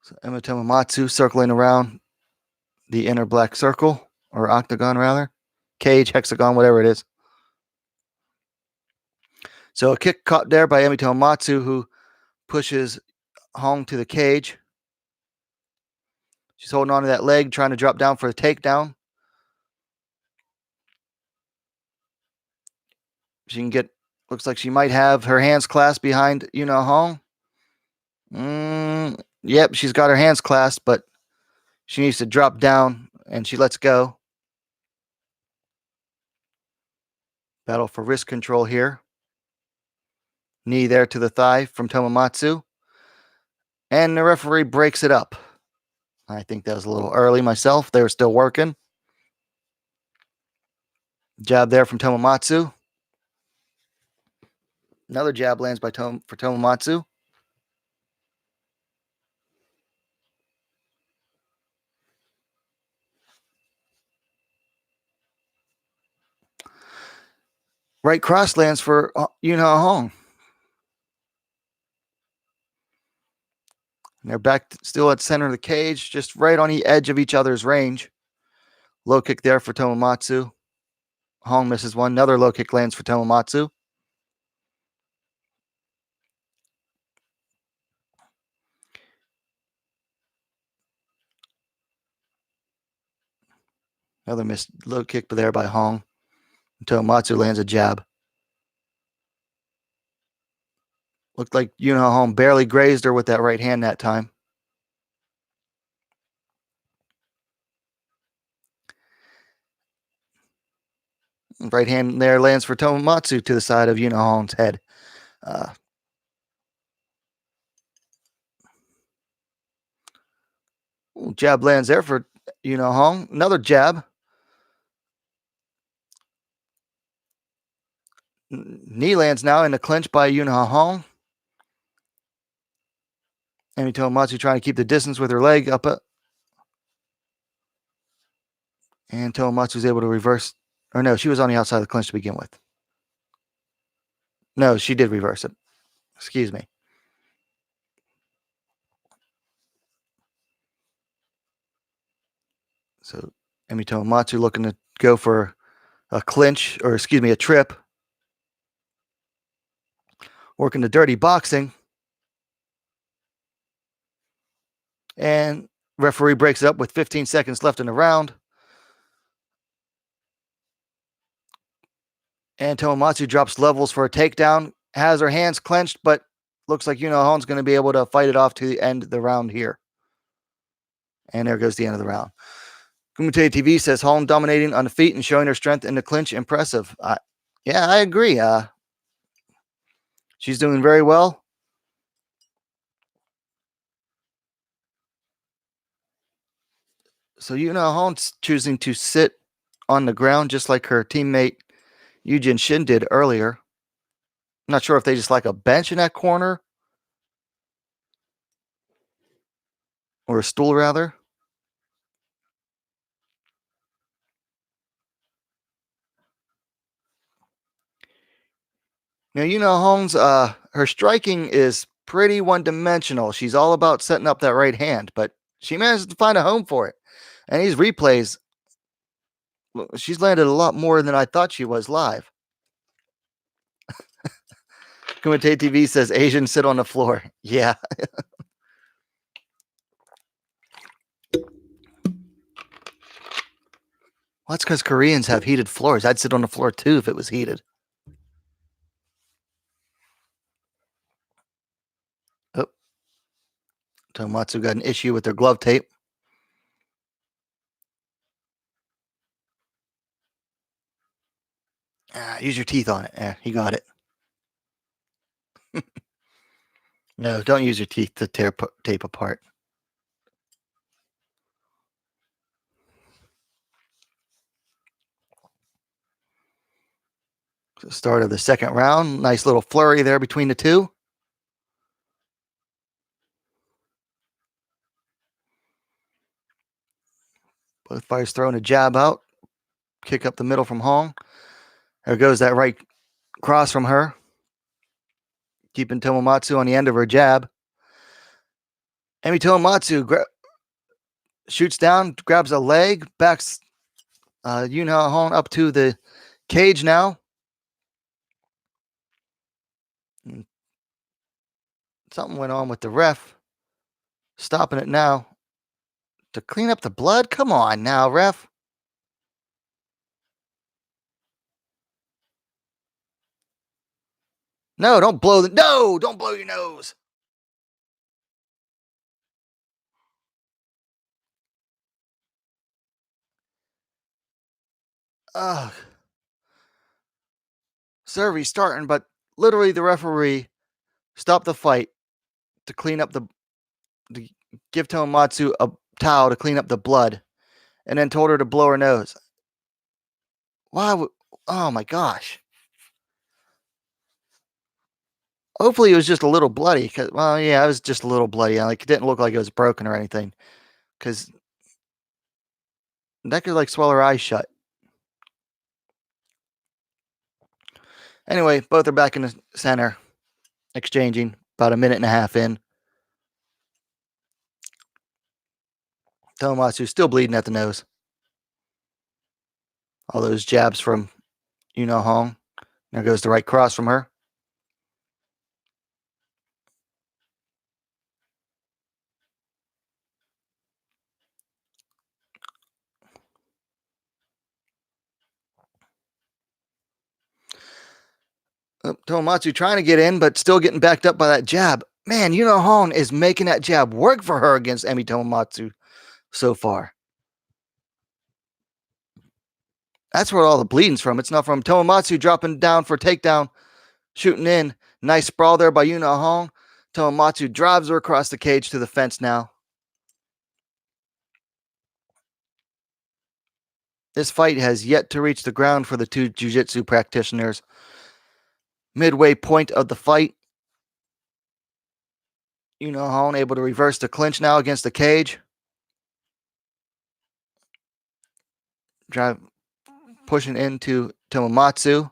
So Emi Tomomatsu circling around the inner black circle, or octagon rather. Cage, hexagon, whatever it is. So a kick caught there by Emi Tomomatsu, who pushes Hong to the cage. She's holding on to that leg, trying to drop down for a takedown. She can get, looks like she might have her hands clasped behind Yuna Hong. Yep, she's got her hands clasped, but she needs to drop down, and she lets go. Battle for wrist control here. Knee there to the thigh from Tomomatsu. And the referee breaks it up. I think that was a little early myself. They were still working. Jab there from Tomomatsu. Another jab lands for Tomomatsu. Right cross lands for Yuna Hong. And they're back still at center of the cage, just right on the edge of each other's range. Low kick there for Tomomatsu. Hong misses one. Another low kick lands for Tomomatsu. Another missed low kick there by Hong. Tomomatsu lands a jab. Looked like Yuna Hong barely grazed her with that right hand that time. Right hand there lands for Tomomatsu to the side of Yuna Hong's head. Jab lands there for Yuna Hong. Another jab. Knee lands now in the clinch by Yuna Hong. Emi Tomomatsu trying to keep the distance with her leg up. And Tomomatsu's able to reverse. Or no, she was on the outside of the clinch to begin with. No, she did reverse it. Excuse me. So Emi Tomomatsu looking to go for a clinch, or excuse me, a trip. Working the dirty boxing. And referee breaks it up with 15 seconds left in the round. And Tomomatsu drops levels for a takedown. Has her hands clenched, but looks like Yuna Hon's going to be able to fight it off to the end of the round here. And there goes the end of the round. Kumite TV says Holm dominating on the feet and showing her strength in the clinch. Impressive. Yeah, I agree. She's doing very well. So Yuna Hon's choosing to sit on the ground just like her teammate Yujin Shin did earlier. I'm not sure if they just like a bench in that corner. Or a stool, rather. Now, Yuna Hon's, her striking is pretty one-dimensional. She's all about setting up that right hand, but she managed to find a home for it. And these replays, she's landed a lot more than I thought she was live. Kumite TV says Asian sit on the floor. Yeah. Well, that's because Koreans have heated floors. I'd sit on the floor too if it was heated. Oh. Tomomatsu got an issue with their glove tape. Use your teeth on it. Yeah, he got it. No, don't use your teeth to tear tape apart. So start of the second round. Nice little flurry there between the two. Both fighters throwing a jab out. Kick up the middle from Hong. There goes that right cross from her. Keeping Tomomatsu on the end of her jab. Emi Tomomatsu shoots down, grabs a leg, backs Yuna Hong up to the cage now. Something went on with the ref. Stopping it now. To clean up the blood? Come on now, ref. No, don't blow don't blow your nose. Ugh. Serve starting, but literally the referee stopped the fight to clean up to give Tomomatsu a towel to clean up the blood, and then told her to blow her nose. Why? Oh my gosh. Hopefully it was just a little bloody. Cause, well, yeah, it was just a little bloody. Like, it didn't look like it was broken or anything. Because that could like swell her eyes shut. Anyway, both are back in the center, exchanging about a minute and a half in. Tomomatsu still bleeding at the nose. All those jabs from Yuna Hong. There goes the right cross from her. Tomomatsu trying to get in, but still getting backed up by that jab. Man, Yuna Hong is making that jab work for her against Emi Tomomatsu so far. That's where all the bleeding's from. It's not from Tomomatsu dropping down for takedown, shooting in. Nice sprawl there by Yuna Hong. Tomomatsu drives her across the cage to the fence now. This fight has yet to reach the ground for the two jiu-jitsu practitioners. Midway point of the fight. Yuna Hong able to reverse the clinch now against the cage. Drive, pushing into Tomomatsu.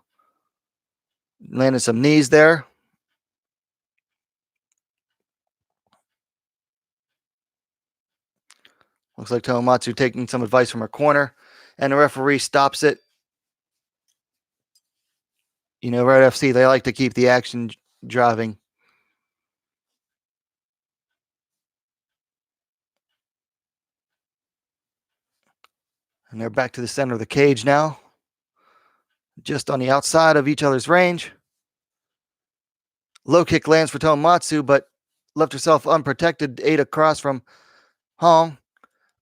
Landing some knees there. Looks like Tomomatsu taking some advice from her corner, and the referee stops it. You know, Red FC, they like to keep the action driving. And they're back to the center of the cage now, just on the outside of each other's range. Low kick lands for Tomomatsu, but left herself unprotected. 8 across from Hong.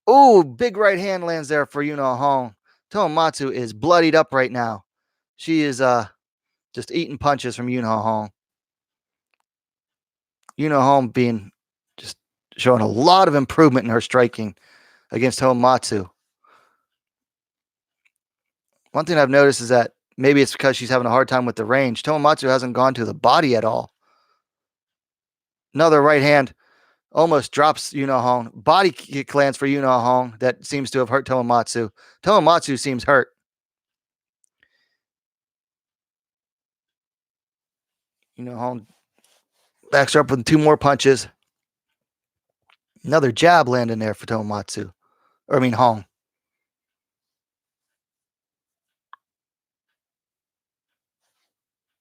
Oh, big right hand lands there for Yuna Hong. Tomomatsu is bloodied up right now. She is just eating punches from Yuna Hong. Yuna Hong being just showing a lot of improvement in her striking against Tomomatsu. One thing I've noticed is that maybe it's because she's having a hard time with the range. Tomomatsu hasn't gone to the body at all. Another right hand almost drops Yuna Hong. Body kick lands for Yuna Hong that seems to have hurt Tomomatsu. Tomomatsu seems hurt. Yuna Hong backs her up with 2 more punches. Another jab landing there for Tomomatsu. Hong.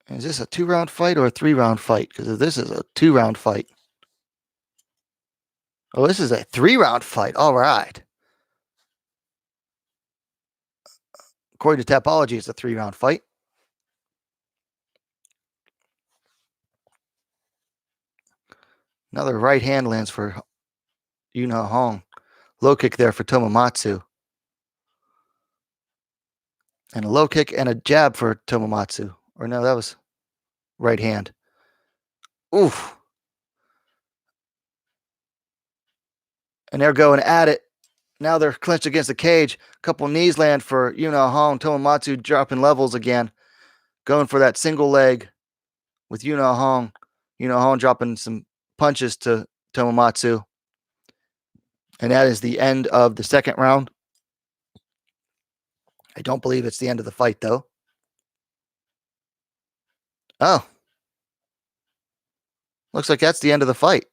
Is this a 2-round fight or a 3-round fight? Because this is a 2-round fight. Oh, this is a 3-round fight. All right. According to Tapology, it's a 3-round fight. Another right hand lands for Yuna Hong. Low kick there for Tomomatsu. And a low kick and a jab for Tomomatsu. Or no, that was right hand. Oof. And they're going at it. Now they're clinched against the cage. A couple knees land for Yuna Hong. Tomomatsu dropping levels again. Going for that single leg with Yuna Hong. Yuna Hong dropping some punches to Tomomatsu. And that is the end of the second round. I don't believe it's the end of the fight, though. Oh. Looks like that's the end of the fight.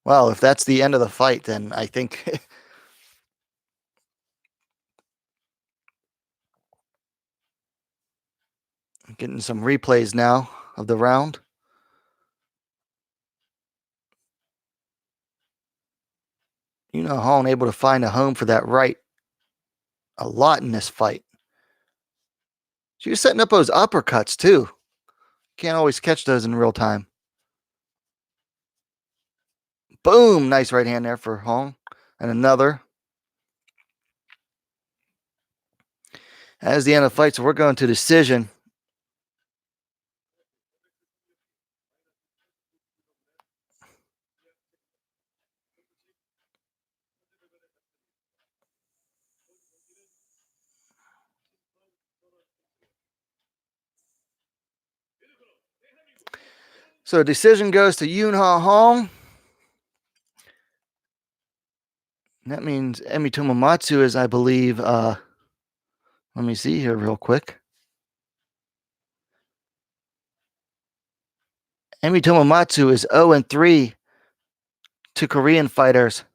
Well, if that's the end of the fight, then I think getting some replays now of the round. Yuna Hong able to find a home for that right a lot in this fight. She was setting up those uppercuts too. Can't always catch those in real time. Boom! Nice right hand there for Hong. And another. That is the end of the fight, so we're going to decision. So decision goes to Yuna Hong. That means Emi Tomomatsu is, I believe, let me see here real quick. Emi Tomomatsu is 0-3 to Korean fighters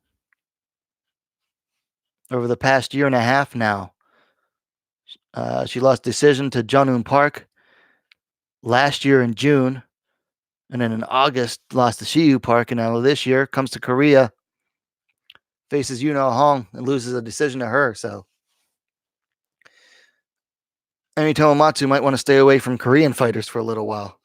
over the past year and a half now. She lost decision to Jung-Hoon Park last year in June. And then in August, lost to Shiyu Park. And now this year comes to Korea, faces Yuna Hong, and loses a decision to her. So Emi Tomomatsu might want to stay away from Korean fighters for a little while.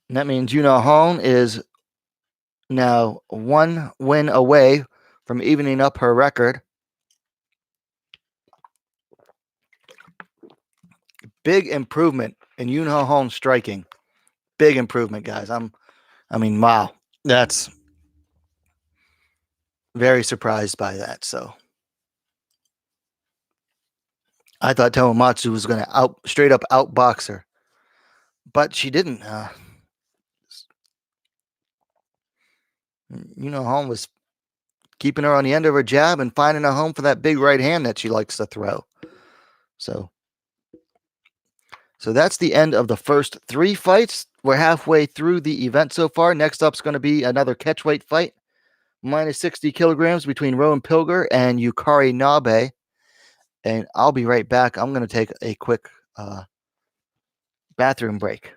And that means Yuna Hong is now 1 win away from evening up her record. Big improvement in Yuna Hong striking. Big improvement, guys. Wow. That's very surprised by that. So I thought Tomomatsu was going to straight up outbox her, but she didn't. Yuna Hong was keeping her on the end of her jab and finding a home for that big right hand that she likes to throw. So So that's the end of the first 3 fights. We're halfway through the event so far. Next up is going to be another catchweight fight, minus 60 kilograms between Rowan Pilger and Yukari Nabe. And I'll be right back. I'm going to take a quick bathroom break.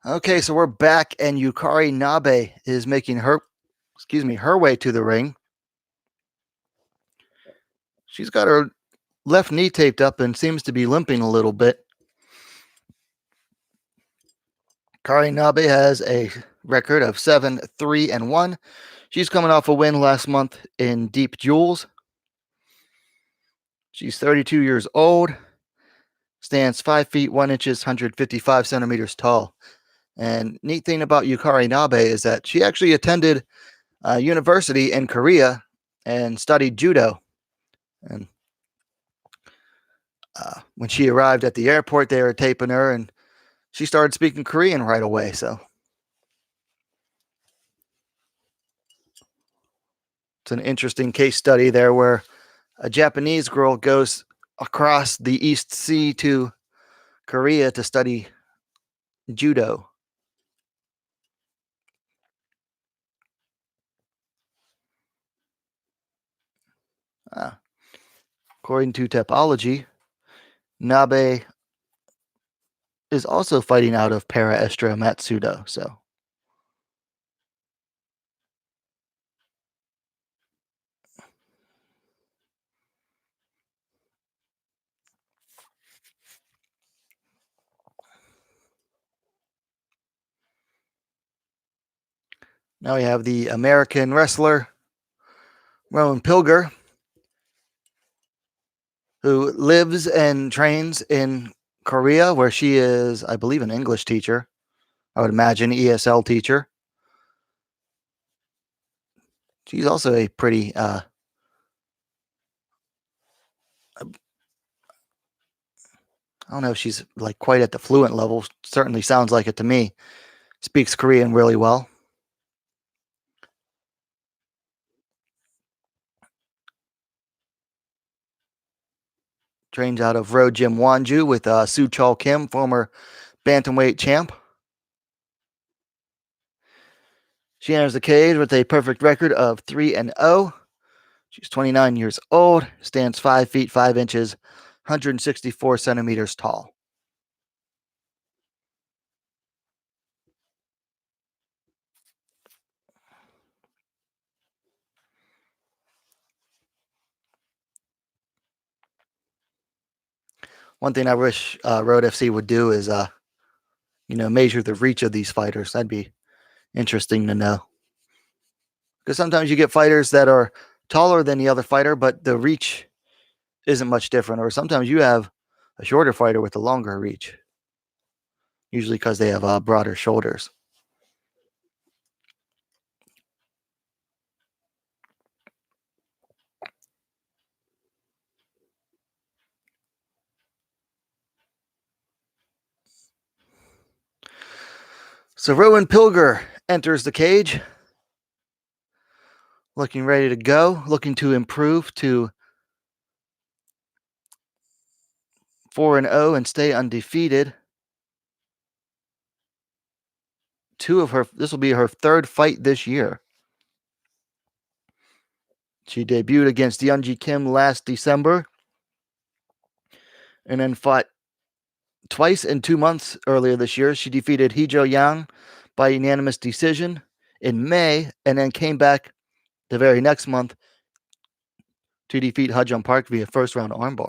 Okay, so we're back, and Yukari Nabe is making her way to the ring. She's got her left knee taped up and seems to be limping a little bit. Yukari Nabe has a record of 7-3-1. She's coming off a win last month in Deep Jewels. She's 32 years old, stands 5 feet 1 inches, 155 centimeters tall. And neat thing about Yukari Nabe is that she actually attended university in Korea and studied judo. And when she arrived at the airport, they were taping her, and she started speaking Korean right away. So it's an interesting case study there where a Japanese girl goes across the East Sea to Korea to study judo. According to Topology, Nabe is also fighting out of Para Estra Matsudo. So now we have the American wrestler Rowan Pilger, who lives and trains in Korea, where she is, I believe, an English teacher. I would imagine ESL teacher. She's also a pretty I don't know if she's like quite at the fluent level. Certainly sounds like it to me. Speaks Korean really well. Trains out of Road Gym Wonju with Soo Chol Kim, former bantamweight champ. She enters the cage with a perfect record of 3-0. She's 29 years old, stands 5 feet 5 inches, 164 centimeters tall. One thing I wish Road FC would do is, measure the reach of these fighters. That'd be interesting to know. Because sometimes you get fighters that are taller than the other fighter, but the reach isn't much different. Or sometimes you have a shorter fighter with a longer reach. usually because they have broader shoulders. So Rowan Pilger enters the cage, looking ready to go, looking to improve to 4-0 and stay undefeated. This will be her third fight this year. She debuted against Youngji Kim last December and then fought twice in 2 months earlier this year. She defeated Hejo Yang by unanimous decision in May and then came back the very next month to defeat Hajun Park via first round armbar.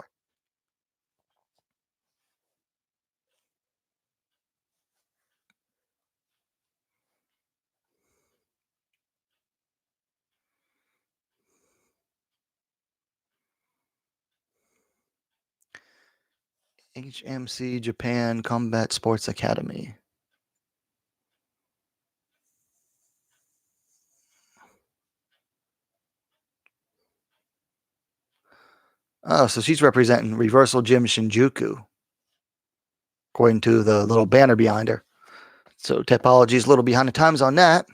HMC Japan Combat Sports Academy. Oh, so she's representing Reversal Gym Shinjuku, according to the little banner behind her. So Tapology is a little behind the times on that.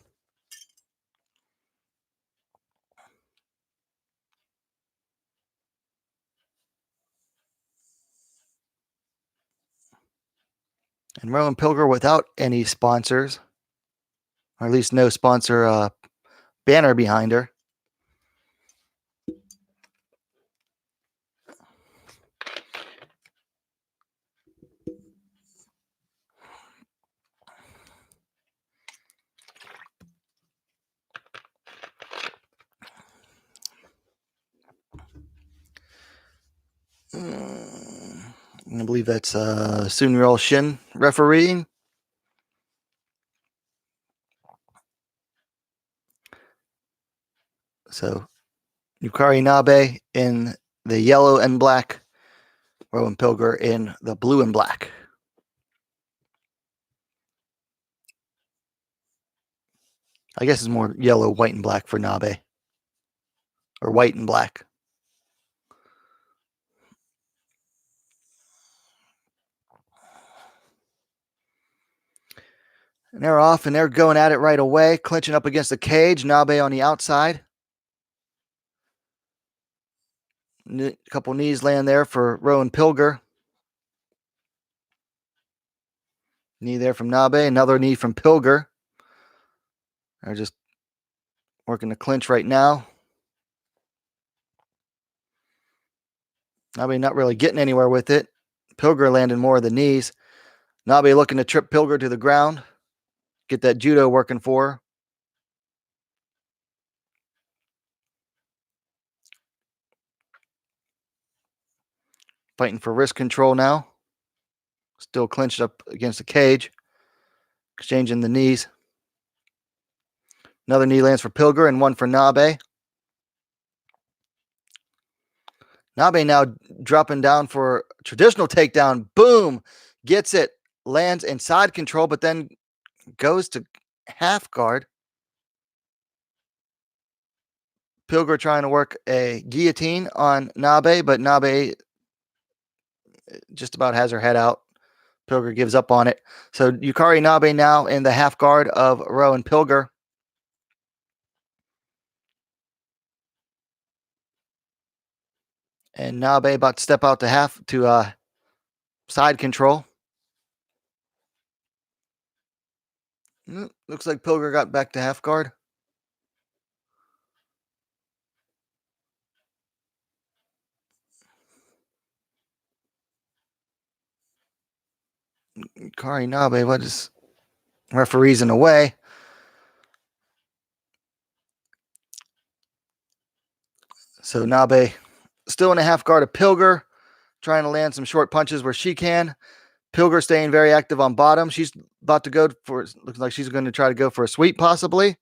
And Rowan Pilger without any sponsors, or at least no sponsor banner behind her. I believe that's Sunryul Shin refereeing. So Yukari Nabe in the yellow and black, Rowan Pilger in the blue and black. I guess it's more yellow, white, and black for Nabe. Or white and black. And they're off, and they're going at it right away, clinching up against the cage. Nabe on the outside. A couple knees laying there for Rowan Pilger. Knee there from Nabe. Another knee from Pilger. They're just working the clinch right now. Nabe not really getting anywhere with it. Pilger landing more of the knees. Nabe looking to trip Pilger to the ground. Get that judo working for her. Fighting for wrist control now. Still clinched up against the cage. Exchanging the knees. Another knee lands for Pilger and one for Nabe. Nabe now dropping down for traditional takedown. Boom. Gets it. Lands in side control, but then goes to half guard. Pilger trying to work a guillotine on Nabe, but Nabe just about has her head out. Pilger gives up on it. So Yukari Nabe now in the half guard of Rowan Pilger. And Nabe about to step out to side control. Looks like Pilger got back to half guard. Kari Nabe, what is referees in the way? So Nabe still in a half guard of Pilger, trying to land some short punches where she can. Pilger staying very active on bottom. She's about to go for, looks like she's going to try to go for a sweep possibly.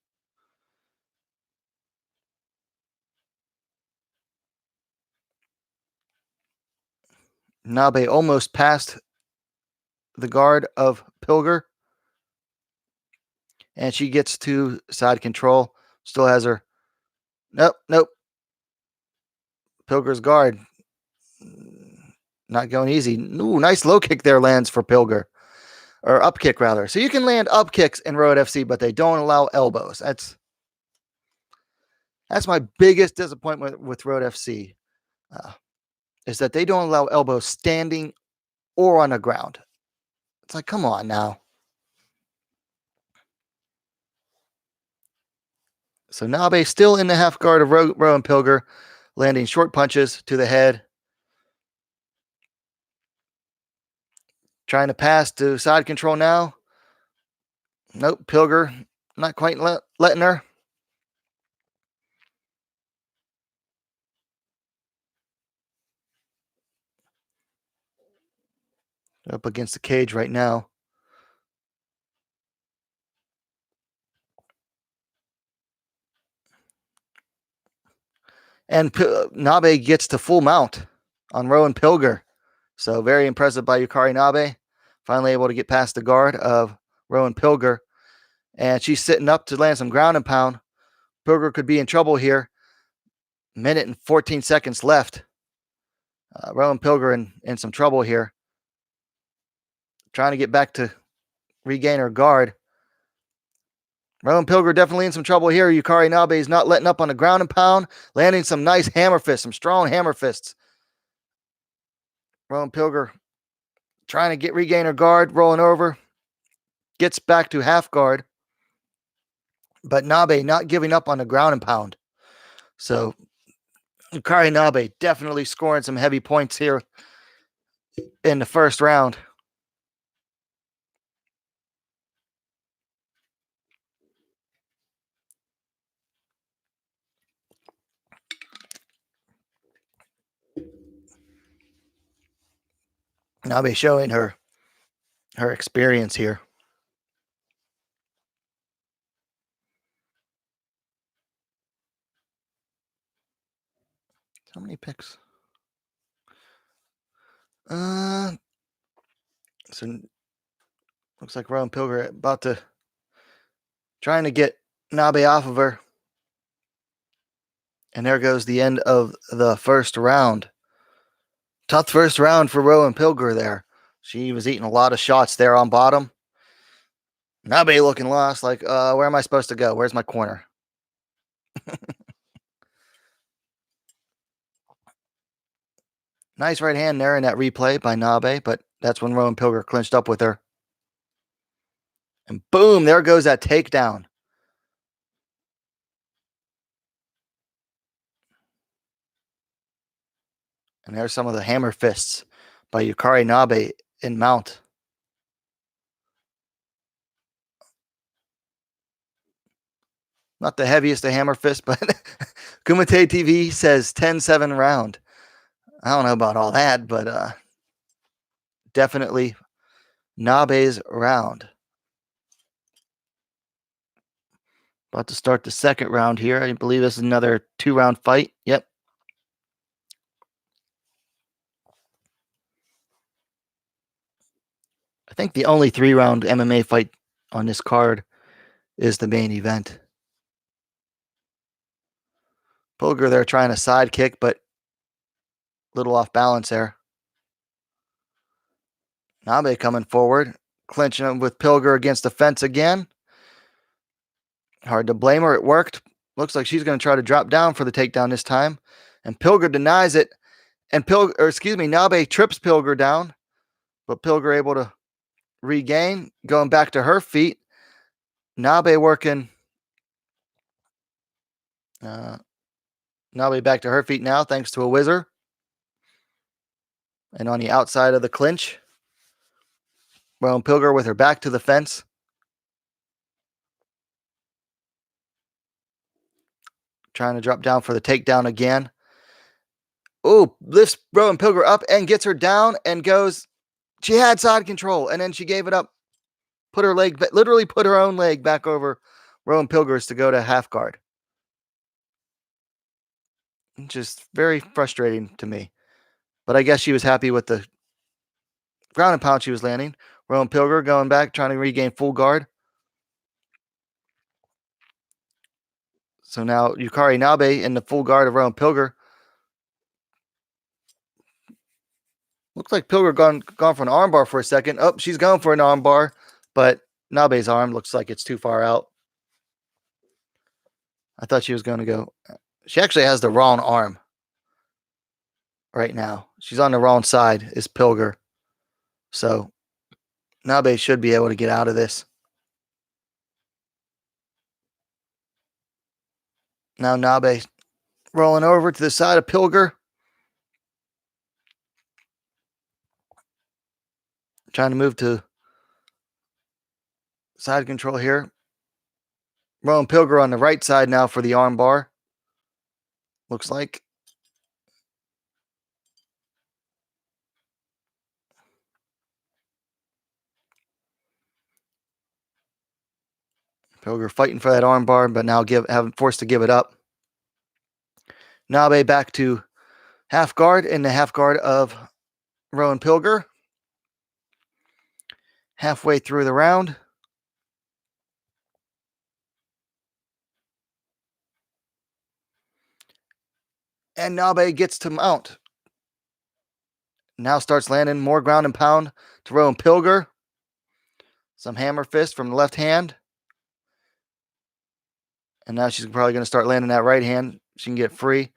Nabe almost passed the guard of Pilger. And she gets to side control. Still has her. Nope. Pilger's guard. Not going easy. Ooh, nice low kick there lands for Pilger. Or up kick, rather. So you can land up kicks in Road FC, but they don't allow elbows. That's my biggest disappointment with Road FC, is that they don't allow elbows standing or on the ground. It's like, come on now. So Nabe still in the half guard of Rowan Pilger, landing short punches to the head. Trying to pass to side control now. Nope, Pilger not quite letting her. Up against the cage right now. And Nabe gets to full mount on Rowan Pilger. So very impressive by Yukari Nabe. Finally able to get past the guard of Rowan Pilger. And she's sitting up to land some ground and pound. Pilger could be in trouble here. Minute and 14 seconds left. Rowan Pilger in some trouble here. Trying to get back to regain her guard. Rowan Pilger definitely in some trouble here. Yukari Nabe is not letting up on the ground and pound, landing some nice hammer fists, some strong hammer fists. Rowan Pilger trying to regain her guard, rolling over, gets back to half guard, but Nabe not giving up on the ground and pound. So Yukari Nabe definitely scoring some heavy points here in the first round. Nabe showing her experience here. How many picks? So looks like Rowan Pilger about to trying to get Nabe off of her. And there goes the end of the first round. Tough first round for Rowan Pilger there. She was eating a lot of shots there on bottom. Nabe looking lost, like, where am I supposed to go? Where's my corner? Nice right hand there in that replay by Nabe, but that's when Rowan Pilger clinched up with her. And boom, there goes that takedown. And there's some of the hammer fists by Yukari Nabe in mount. Not the heaviest of hammer fists, but Kumite TV says 10-7 round. I don't know about all that, but definitely Nabe's round. About to start the second round here. I believe this is another 2-round fight. Yep. I think the only 3-round MMA fight on this card is the main event. Pilger there trying a side kick, but a little off balance there. Nabe coming forward, clinching him with Pilger against the fence again. Hard to blame her. It worked. Looks like she's going to try to drop down for the takedown this time. And Pilger denies it. And Nabe trips Pilger down. But Pilger able to regain, going back to her feet. Nabe working. Nabe back to her feet now, thanks to a whizzer. And on the outside of the clinch, Rowan Pilger with her back to the fence. Trying to drop down for the takedown again. Ooh, lifts Rowan Pilger up and gets her down and goes. She had side control and then she gave it up. Literally put her own leg back over Rowan Pilger's to go to half guard. Just very frustrating to me. But I guess she was happy with the ground and pound she was landing. Rowan Pilger going back, trying to regain full guard. So now Yukari Nabe in the full guard of Rowan Pilger. Looks like Pilger gone for an armbar for a second. Oh, she's going for an armbar, but Nabe's arm looks like it's too far out. I thought she was going to go. She actually has the wrong arm right now. She's on the wrong side, is Pilger. So Nabe should be able to get out of this. Now Nabe rolling over to the side of Pilger. Trying to move to side control here. Rowan Pilger on the right side now for the armbar. Looks like. Pilger fighting for that armbar, but now having forced to give it up. Nabe back to half guard in the half guard of Rowan Pilger. Halfway through the round. And Nabe gets to mount. Now starts landing more ground and pound to Rowan Pilger. Some hammer fist from the left hand. And now she's probably going to start landing that right hand. She can get free.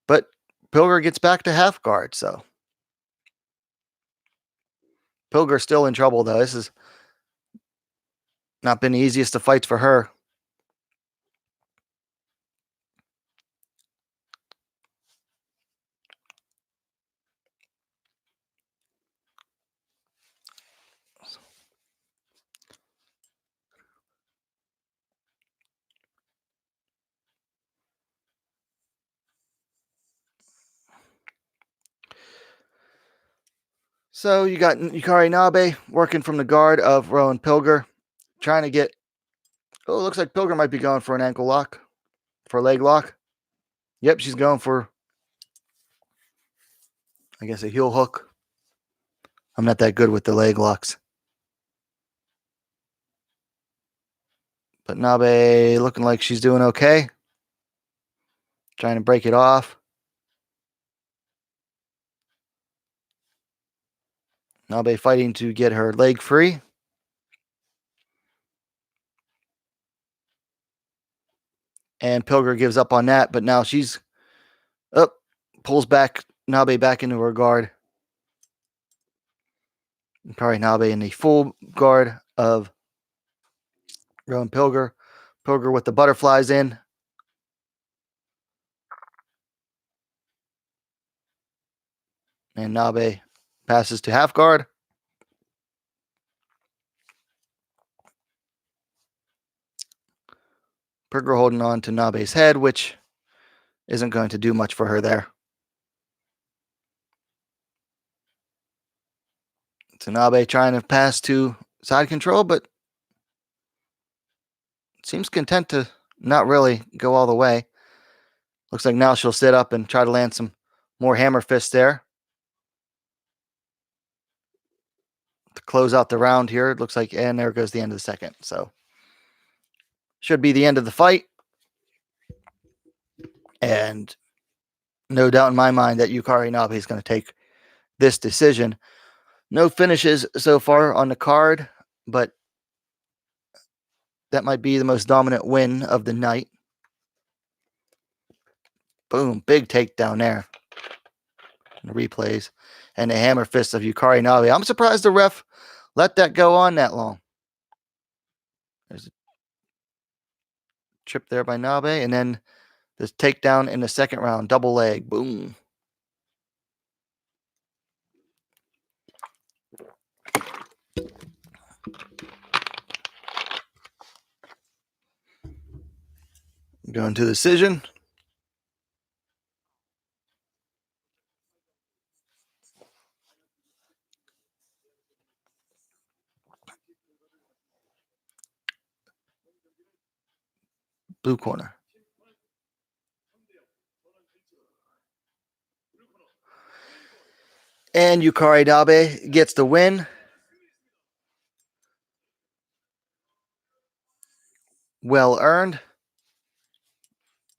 But Pilger gets back to half guard, so. Pilger's still in trouble, though. This has not been the easiest of fights for her. So you got Yukari Nabe working from the guard of Rowan Pilger, trying to get. Oh, it looks like Pilger might be going for an ankle lock, for a leg lock. Yep, she's going for, I guess, a heel hook. I'm not that good with the leg locks. But Nabe looking like she's doing okay. Trying to break it off. Nabe fighting to get her leg free. And Pilger gives up on that, but now she's up, pulls back Nabe back into her guard. Yukari Nabe in the full guard of Rowan Pilger. Pilger with the butterflies in. And Nabe passes to half guard. Pilger holding on to Nabe's head, which isn't going to do much for her there. So Nabe trying to pass to side control, but seems content to not really go all the way. Looks like now she'll sit up and try to land some more hammer fists there. To close out the round here, it looks like, and there goes the end of the second. So should be the end of the fight. And no doubt in my mind that Yukari Nabe is going to take this decision. No finishes so far on the card, but that might be the most dominant win of the night. Boom, big takedown there. The replays and the hammer fist of Yukari Nabe. I'm surprised the ref let that go on that long. There's a trip there by Nabe, and then this takedown in the second round, double leg, boom. Going to decision. Blue corner. And Yukari Nabe gets the win. Well earned.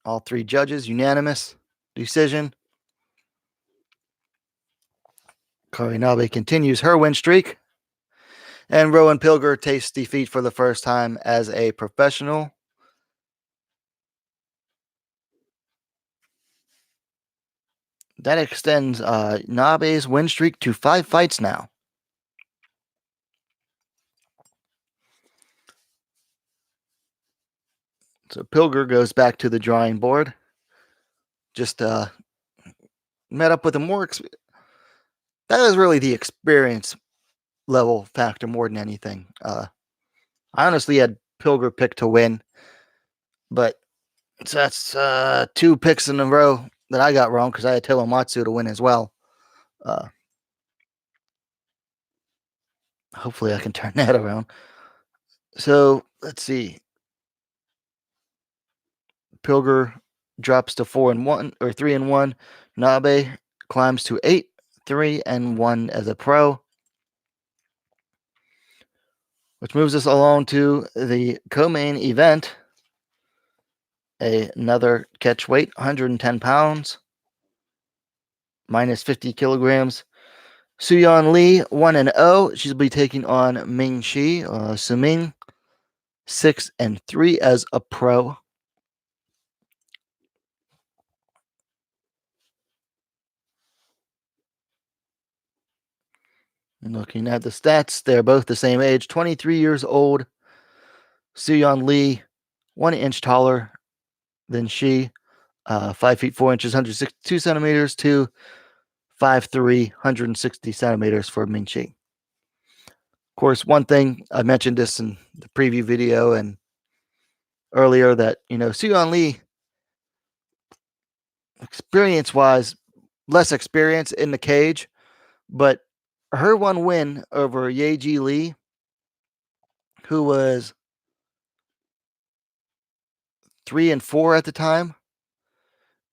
All three judges, unanimous decision. Kari Nabe continues her win streak. And Rowan Pilger tastes defeat for the first time as a professional. That extends Nabe's win streak to 5 fights now. So Pilger goes back to the drawing board. Just met up with a more... that was really the experience level factor more than anything. I honestly had Pilger picked to win, but that's 2 picks in a row that I got wrong because I had Tomomatsu to win as well. Hopefully I can turn that around. So let's see. Pilger drops to 4-1 or 3-1. Nabe climbs to 8-3-1 as a pro, which moves us along to the co-main event. Another catch weight, 110 pounds, minus 50 kilograms. Suyeon Lee, 1-0. She'll be taking on Ming Shi. Suming, 6-3 as a pro. Looking at the stats, they're both the same age, 23 years old. Suyeon Lee, 1 inch taller than she, 5 feet 4 inches, 162 centimeters to 5'3", 160 centimeters for Ming Chi. Of course, one thing, I mentioned this in the preview video and earlier that, Suyeon Lee, experience-wise, less experience in the cage, but her one win over Yeji Lee, who was 3-4 at the time,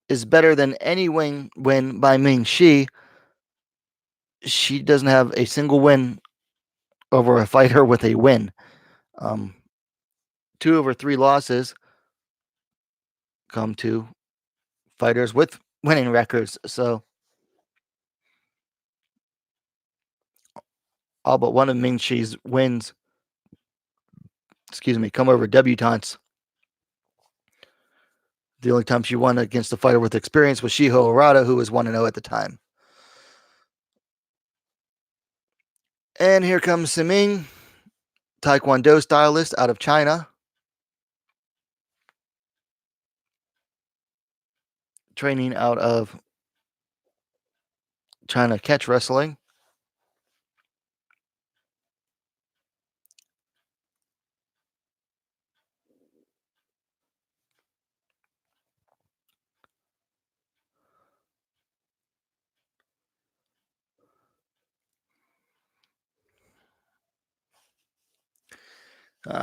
is better than any win by Ming Shi. She doesn't have a single win over a fighter with a win. 2 over 3 losses come to fighters with winning records. So all but one of Ming Shi's wins, come over debutantes. The only time she won against a fighter with experience was Shiho Arata, who was 1-0 at the time. And here comes Siming, Taekwondo stylist out of China. Training out of China Catch Wrestling.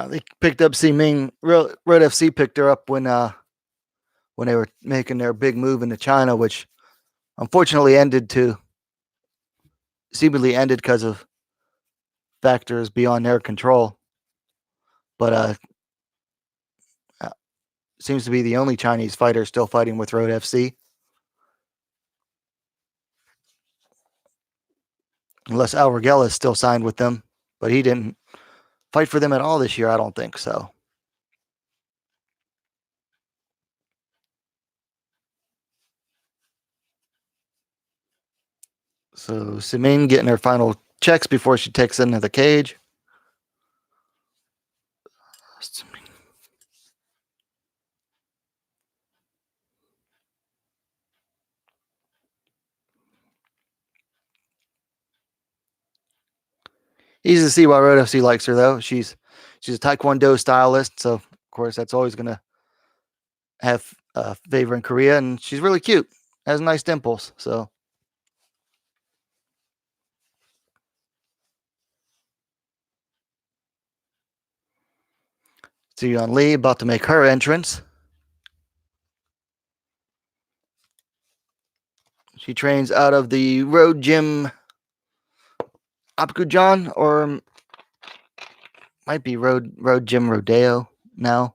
They picked up Siming. Road FC picked her up when they were making their big move into China, which unfortunately seemingly ended because of factors beyond their control. But seems to be the only Chinese fighter still fighting with Road FC. Unless Al Regella is still signed with them, but he didn't fight for them at all this year, I don't think so. So Siming getting her final checks before she takes into the cage. Easy to see why Road FC likes her, though. She's a Taekwondo stylist, so of course that's always going to have favor in Korea, and she's really cute. Has nice dimples, so. Suyeon Lee about to make her entrance. She trains out of the Road Gym Apgujeong, or might be Road Gym Rodeo now.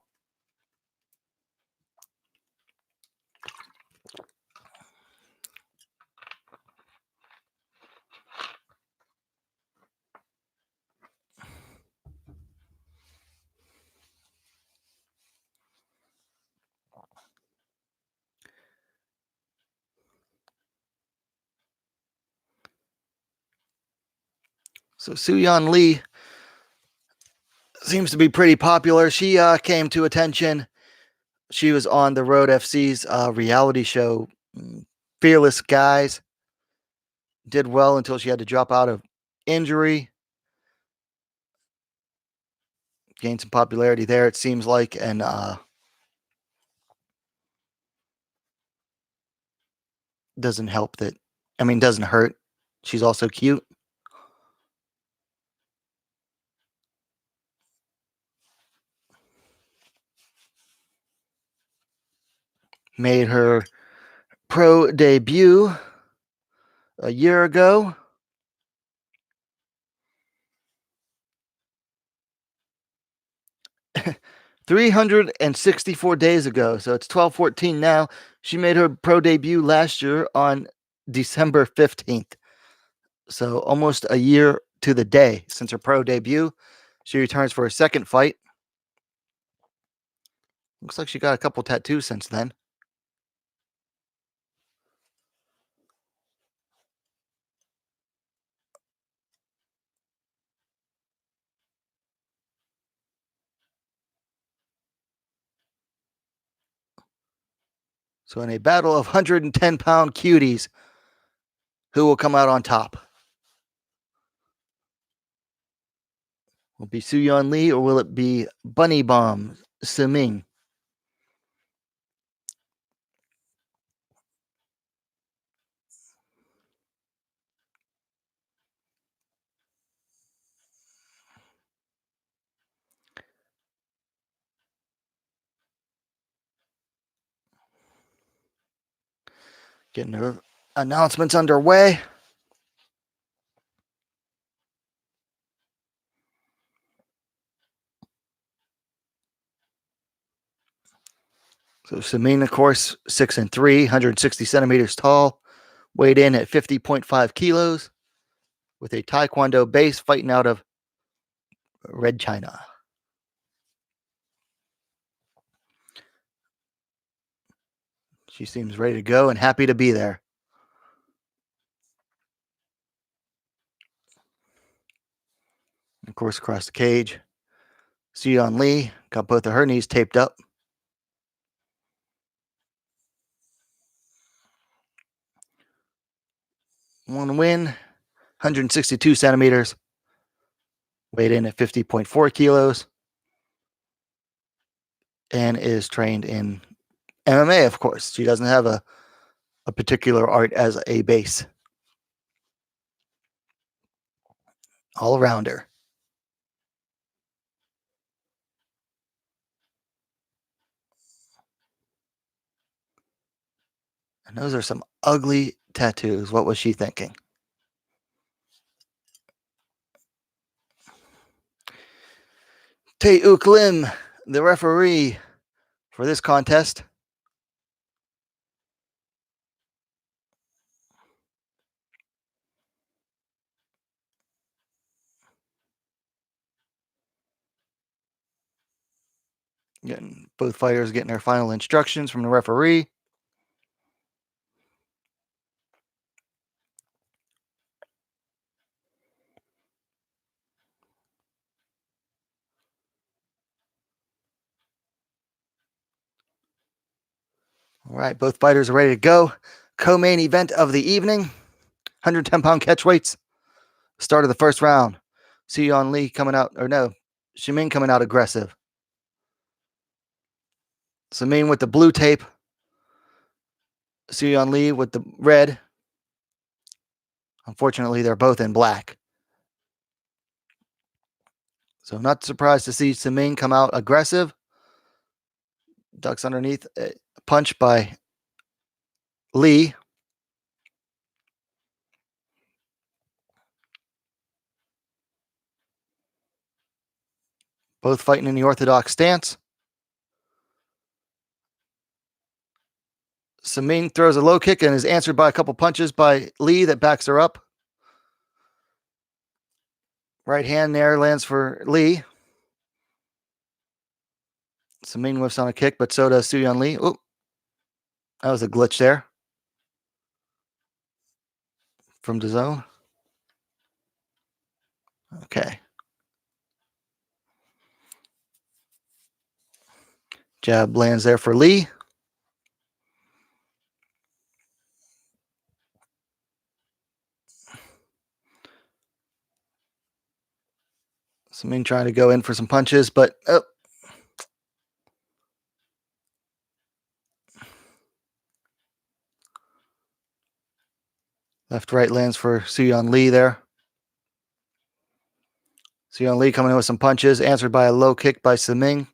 So Soo-Yeon Lee seems to be pretty popular. She came to attention. She was on the Road FC's reality show, Fearless Guys. Did well until she had to drop out of injury. Gained some popularity there, it seems like, and doesn't help that. I mean, doesn't hurt. She's also cute. Made her pro debut a year ago. $364 days ago. So it's 12/14 now. She made her pro debut last year on December 15th. So almost a year to the day since her pro debut. She returns for her second fight. Looks like she got a couple tattoos since then. So in a battle of 110-pound cuties, who will come out on top? Will it be Soo-Yeon Lee or will it be Bunny Bomb Seming? Getting her announcements underway. So Seming, of course, 6'3", 160 centimeters tall, weighed in at 50.5 kilos, with a Taekwondo base, fighting out of Red China. She seems ready to go and happy to be there. Of course, across the cage, Soo-Yeon Lee got both of her knees taped up. One win, 162 centimeters, weighed in at 50.4 kilos, and is trained in MMA, of course. She doesn't have a particular art as a base. All around her. And those are some ugly tattoos. What was she thinking? Tae-Uk Lim, the referee for this contest. Both fighters getting their final instructions from the referee. All right, both fighters are ready to go. Co-main event of the evening, 110-pound catchweights. Start of the first round. Soo-Yeon Lee coming out, or no, Seming coming out aggressive. Seming with the blue tape. Soo-Yeon Lee with the red. Unfortunately, they're both in black. So not surprised to see Seming come out aggressive. Ducks underneath. Punch by Lee. Both fighting in the orthodox stance. Seming throws a low kick and is answered by a couple punches by Lee that backs her up. Right hand there lands for Lee. Seming whiffs on a kick, but so does Soo-Yeon Lee. Oop. That was a glitch there from DAZN. Okay. Jab lands there for Lee. Saming trying to go in for some punches, but left right lands for Su-Yeon Lee there. Su-Yeon Lee coming in with some punches, answered by a low kick by Saming.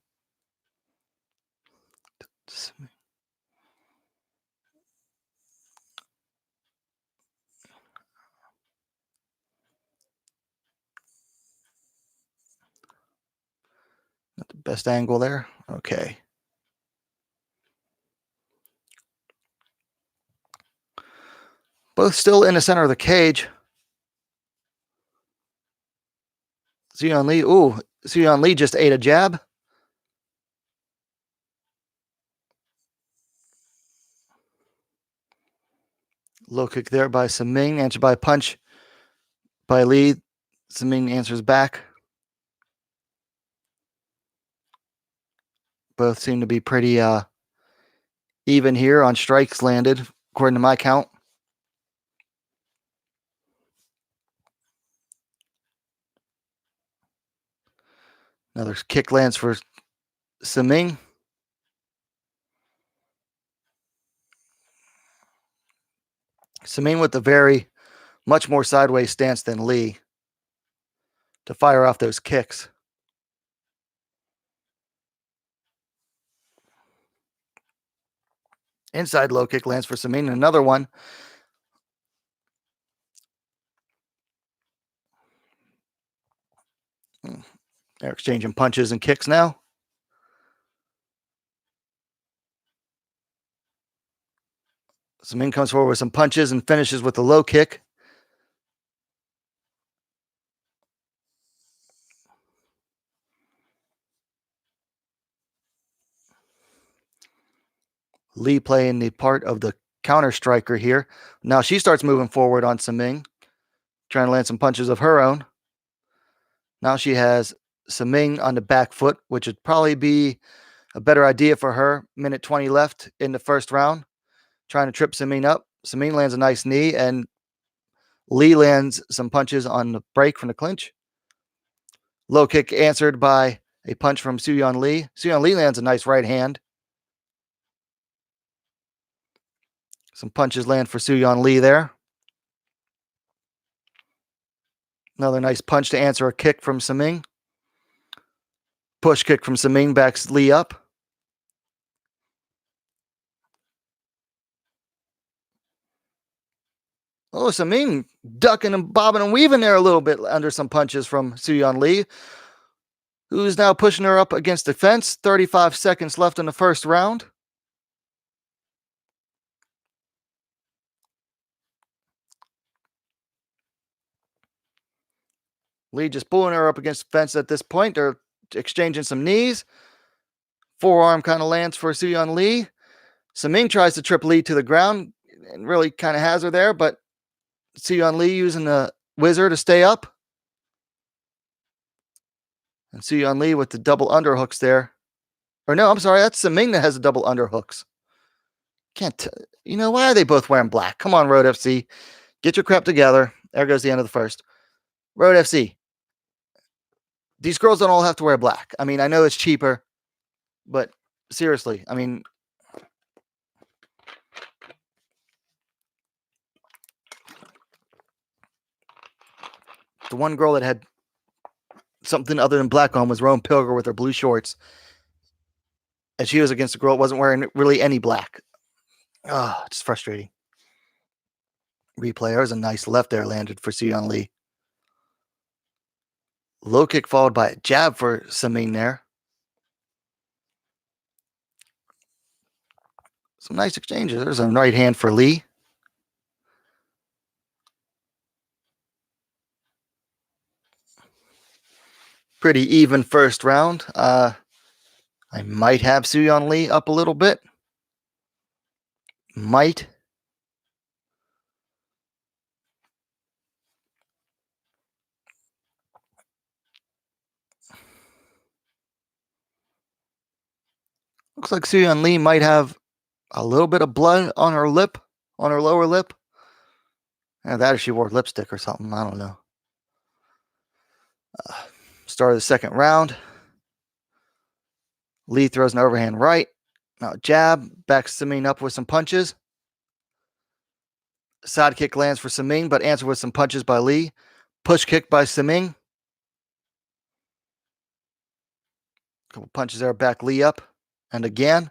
Not the best angle there. Okay. Both still in the center of the cage. Su-Yeon Lee. Ooh, Su-Yeon Lee just ate a jab. Low kick there by Saming, answered by a punch by Lee. Saming answers back. Both seem to be pretty even here on strikes landed, according to my count. Another kick lands for Saming. Saming with a very much more sideways stance than Lee to fire off those kicks. Inside low kick lands for Saming. Another one. They're exchanging punches and kicks now. Saming comes forward with some punches and finishes with a low kick. Lee playing the part of the counter striker here. Now she starts moving forward on Saming, trying to land some punches of her own. Now she has Saming on the back foot, which would probably be a better idea for her. Minute 20 left in the first round. Trying to trip Saming up. Saming lands a nice knee, and Lee lands some punches on the break from the clinch. Low kick answered by a punch from Su-Yeon Lee. Su-Yeon Lee lands a nice right hand. Some punches land for Su-Yeon Lee there. Another nice punch to answer a kick from Saming. Push kick from Saming backs Lee up. Oh, Saming ducking and bobbing and weaving there a little bit under some punches from Su-Yeon Lee, who's now pushing her up against the fence. 35 seconds left in the first round. Lee just pulling her up against the fence at this point. They're exchanging some knees. Forearm kind of lands for Su-Yeon Lee. Saming tries to trip Lee to the ground and really kind of has her there, but Su-Yeon Lee using the whizzer to stay up. And Su-Yeon Lee with the double underhooks there. Or no, I'm sorry, that's Saming that has the double underhooks. Why are they both wearing black? Come on, Road FC. Get your crap together. There goes the end of the first. Road FC. These girls don't all have to wear black. I mean, I know it's cheaper, but seriously, I mean, the one girl that had something other than black on was Rowan Pilger with her blue shorts. And she was against a girl that wasn't wearing really any black. Oh, it's frustrating. Replay. There's a nice left there landed for Su-Yeon Lee. Low kick followed by a jab for Saming there. Some nice exchanges. There's a right hand for Lee. Pretty even first round. I might have Su-Yeon Lee up a little bit. Might. Looks like Su-Yeon Lee might have a little bit of blood on her lip, on her lower lip. Yeah, that or she wore lipstick or something. I don't know. Start of the second round. Lee throws an overhand right. Now jab, backs Saming up with some punches. Side kick lands for Saming, but answered with some punches by Lee. Push kick by Saming. Couple punches there, back Lee up. And again.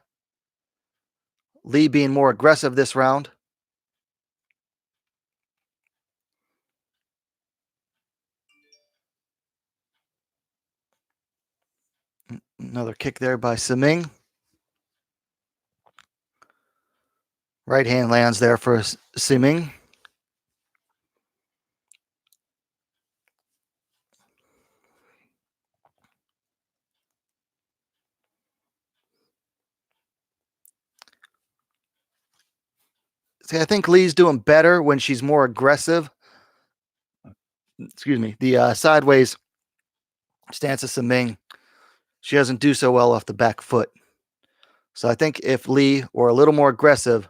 Lee being more aggressive this round. Another kick there by Saming. Right hand lands there for Saming. See, I think Lee's doing better when she's more aggressive. Excuse me. The sideways stance of Saming, she doesn't do so well off the back foot. So I think if Lee were a little more aggressive,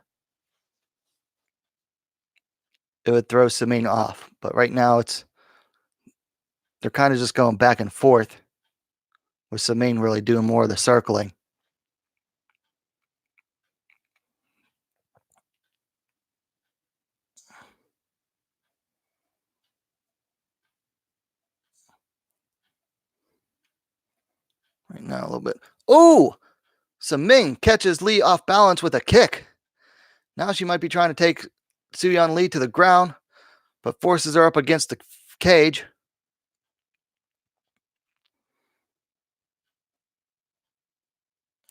it would throw Saming off. But right now they're kind of just going back and forth, with Saming really doing more of the circling. Right now a little bit. Oh! Saming catches Lee off balance with a kick. Now she might be trying to take Su-Yeon Lee to the ground, but forces her up against the cage.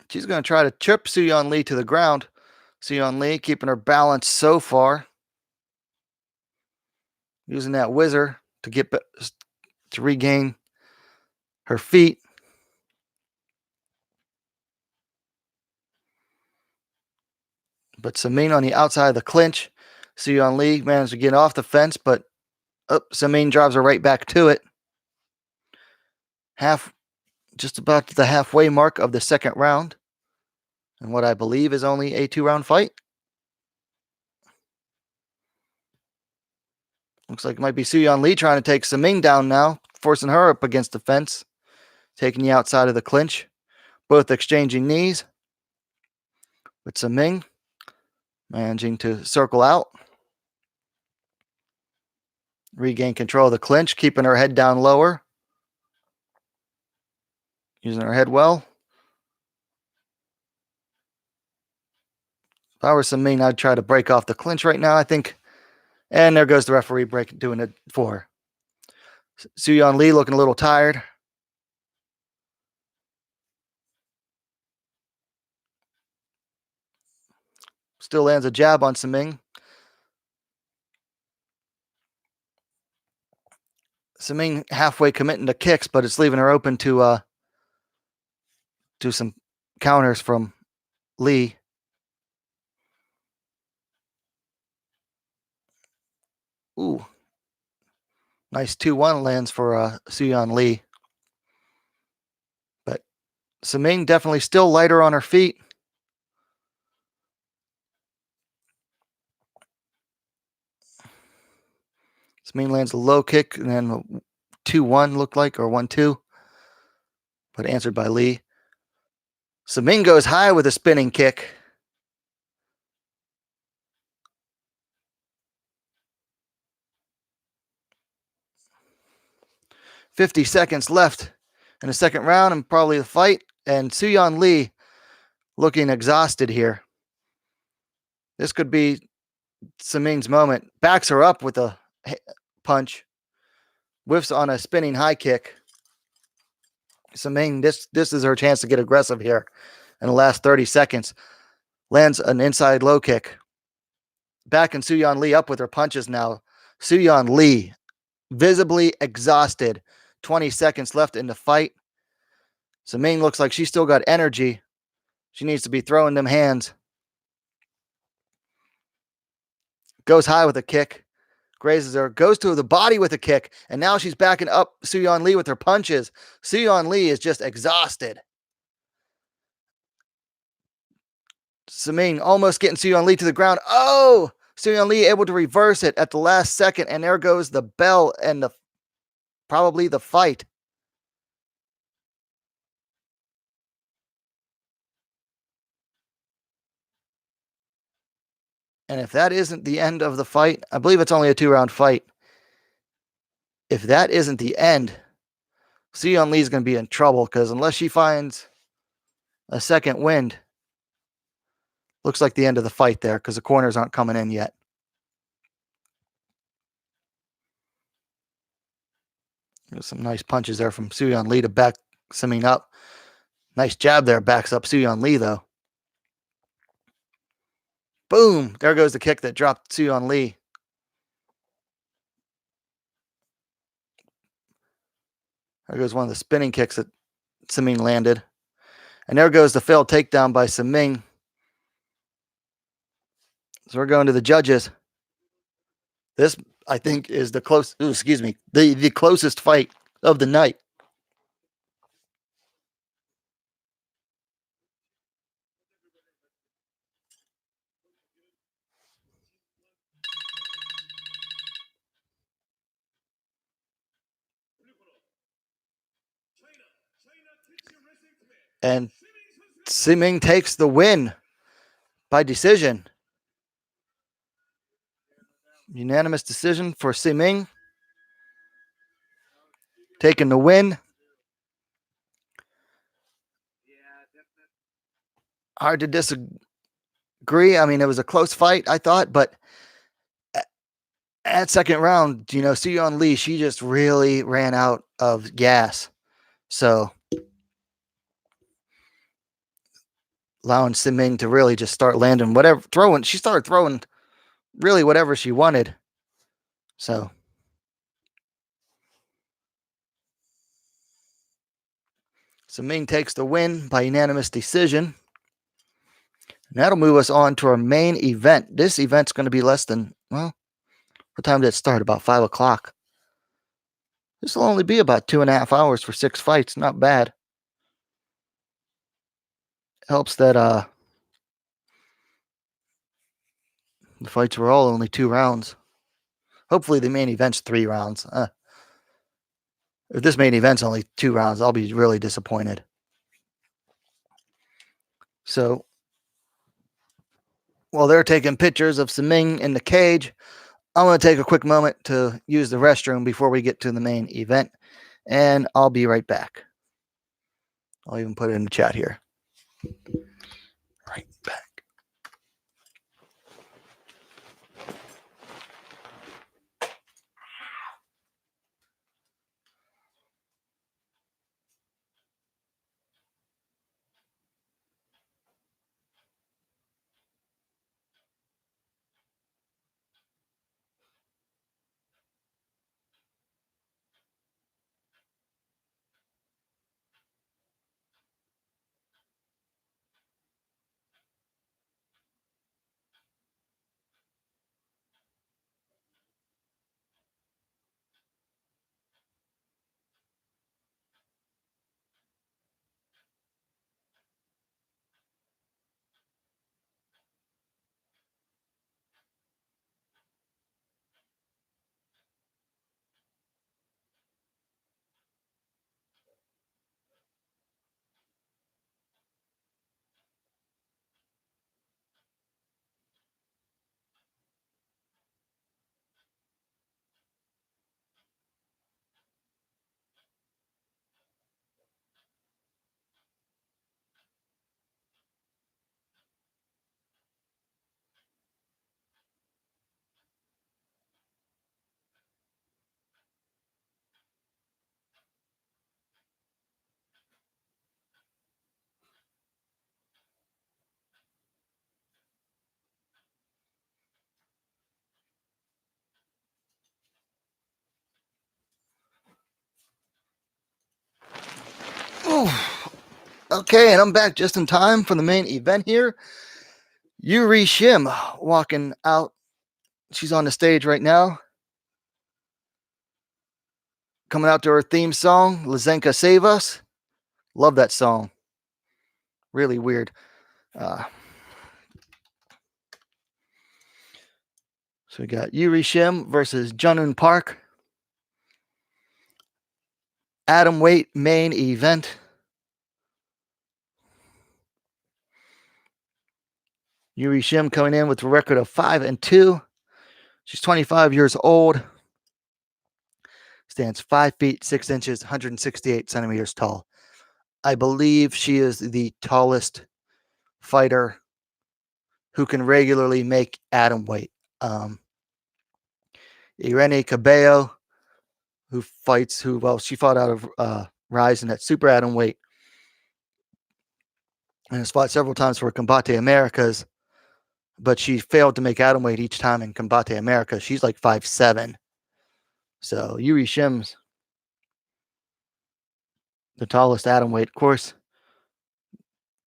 She's going to try to trip Su-Yeon Lee to the ground. Su-Yeon Lee keeping her balance so far. Using that whizzer to regain her feet. But Saming on the outside of the clinch. Su-Yeon Lee managed to get off the fence, but Saming drives her right back to it. Just about the halfway mark of the second round. And what I believe is only a 2-round fight. Looks like it might be Su-Yeon Lee trying to take Saming down now, forcing her up against the fence, taking the outside of the clinch. Both exchanging knees. But Saming managing to circle out. Regain control of the clinch, keeping her head down lower. Using her head well. If I were Saming, I'd try to break off the clinch right now, I think. And there goes the referee doing it for her. Su-Yeon Lee looking a little tired. Still lands a jab on Saming. Saming halfway committing to kicks, but it's leaving her open to some counters from Lee. Ooh. Nice 2-1 lands for Su-Yeon Lee. But Saming definitely still lighter on her feet. Saming lands a low kick and then 2-1 looked like, or 1-2. But answered by Lee. Saming goes high with a spinning kick. .50 seconds left in the second round and probably the fight. And Su-Yeon Lee looking exhausted here. This could be Saming's moment. Backs her up with a punch. Whiffs on a spinning high kick. Saming, this is her chance to get aggressive here in the last 30 seconds. Lands an inside low kick. Backing Su-Yeon Lee up with her punches now. Su-Yeon Lee visibly exhausted. 20 seconds left in the fight. Saming looks like she's still got energy. She needs to be throwing them hands. Goes high with a kick. Grazes her. Goes to the body with a kick. And now she's backing up Su-Yeon Lee with her punches. Su-Yeon Lee is just exhausted. Siming almost getting Su Yeon Lee to the ground. Oh, Su Yeon Lee able to reverse it at the last second, and there goes the bell and probably the fight. And if that isn't the end of the fight, I believe it's only a 2-round fight. If that isn't the end, Su Yeon Lee is going to be in trouble because unless she finds a second wind, looks like the end of the fight there because the corners aren't coming in yet. There's some nice punches there from Su Yeon Lee to back Siming up. Nice jab there, backs up Su Yeon Lee though. Boom! There goes the kick that dropped Su Yeon Lee. There goes one of the spinning kicks that Siming landed. And there goes the failed takedown by Siming. So we're going to the judges. This, I think, is the the closest fight of the night. And Siming takes the win by decision. Unanimous decision for Siming. Taking the win. Hard to disagree. I mean, it was a close fight, I thought, but at second round, Su Yeon Lee, she just really ran out of gas. So allowing Siming to really just start landing whatever, she started throwing really whatever she wanted. So Siming takes the win by unanimous decision. And that'll move us on to our main event. This event's going to be less than, what time did it start? About 5 o'clock. This will only be about 2.5 hours for 6 fights. Not bad. Helps that the fights were all only 2 rounds. Hopefully the main event's 3 rounds. If this main event's only 2 rounds, I'll be really disappointed. So while they're taking pictures of Siming in the cage, I'm going to take a quick moment to use the restroom before we get to the main event, and I'll be right back. I'll even put it in the chat here. Right back. Okay, and I'm back just in time for the main event here. Yuri Shim walking out. She's on the stage right now. Coming out to her theme song, Lazenka Save Us. Love that song. Really weird. So we got Yuri Shim versus Jungwon Park. Atom weight main event. Yuri Shim coming in with a record of 5-2. She's 25 years old. Stands 5 feet 6 inches, 168 centimeters tall. I believe she is the tallest fighter who can regularly make atom weight. Irene Cabello, she fought out of Rizin at super atom weight and has fought several times for Combate Americas, but she failed to make atom weight each time in Combate America. She's like 5'7". So Yuri Shim's the tallest atom weight. Of course,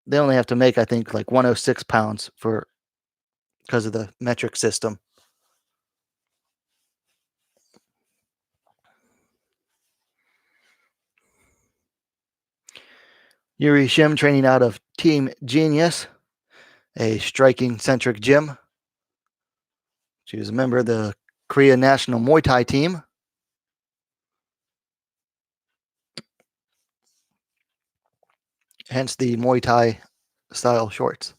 they only have to make, I think, like 106 pounds because of the metric system. Yuri Shim training out of Team Genius, a striking-centric gym. She was a member of the Korea national Muay Thai team. Hence the Muay Thai style shorts.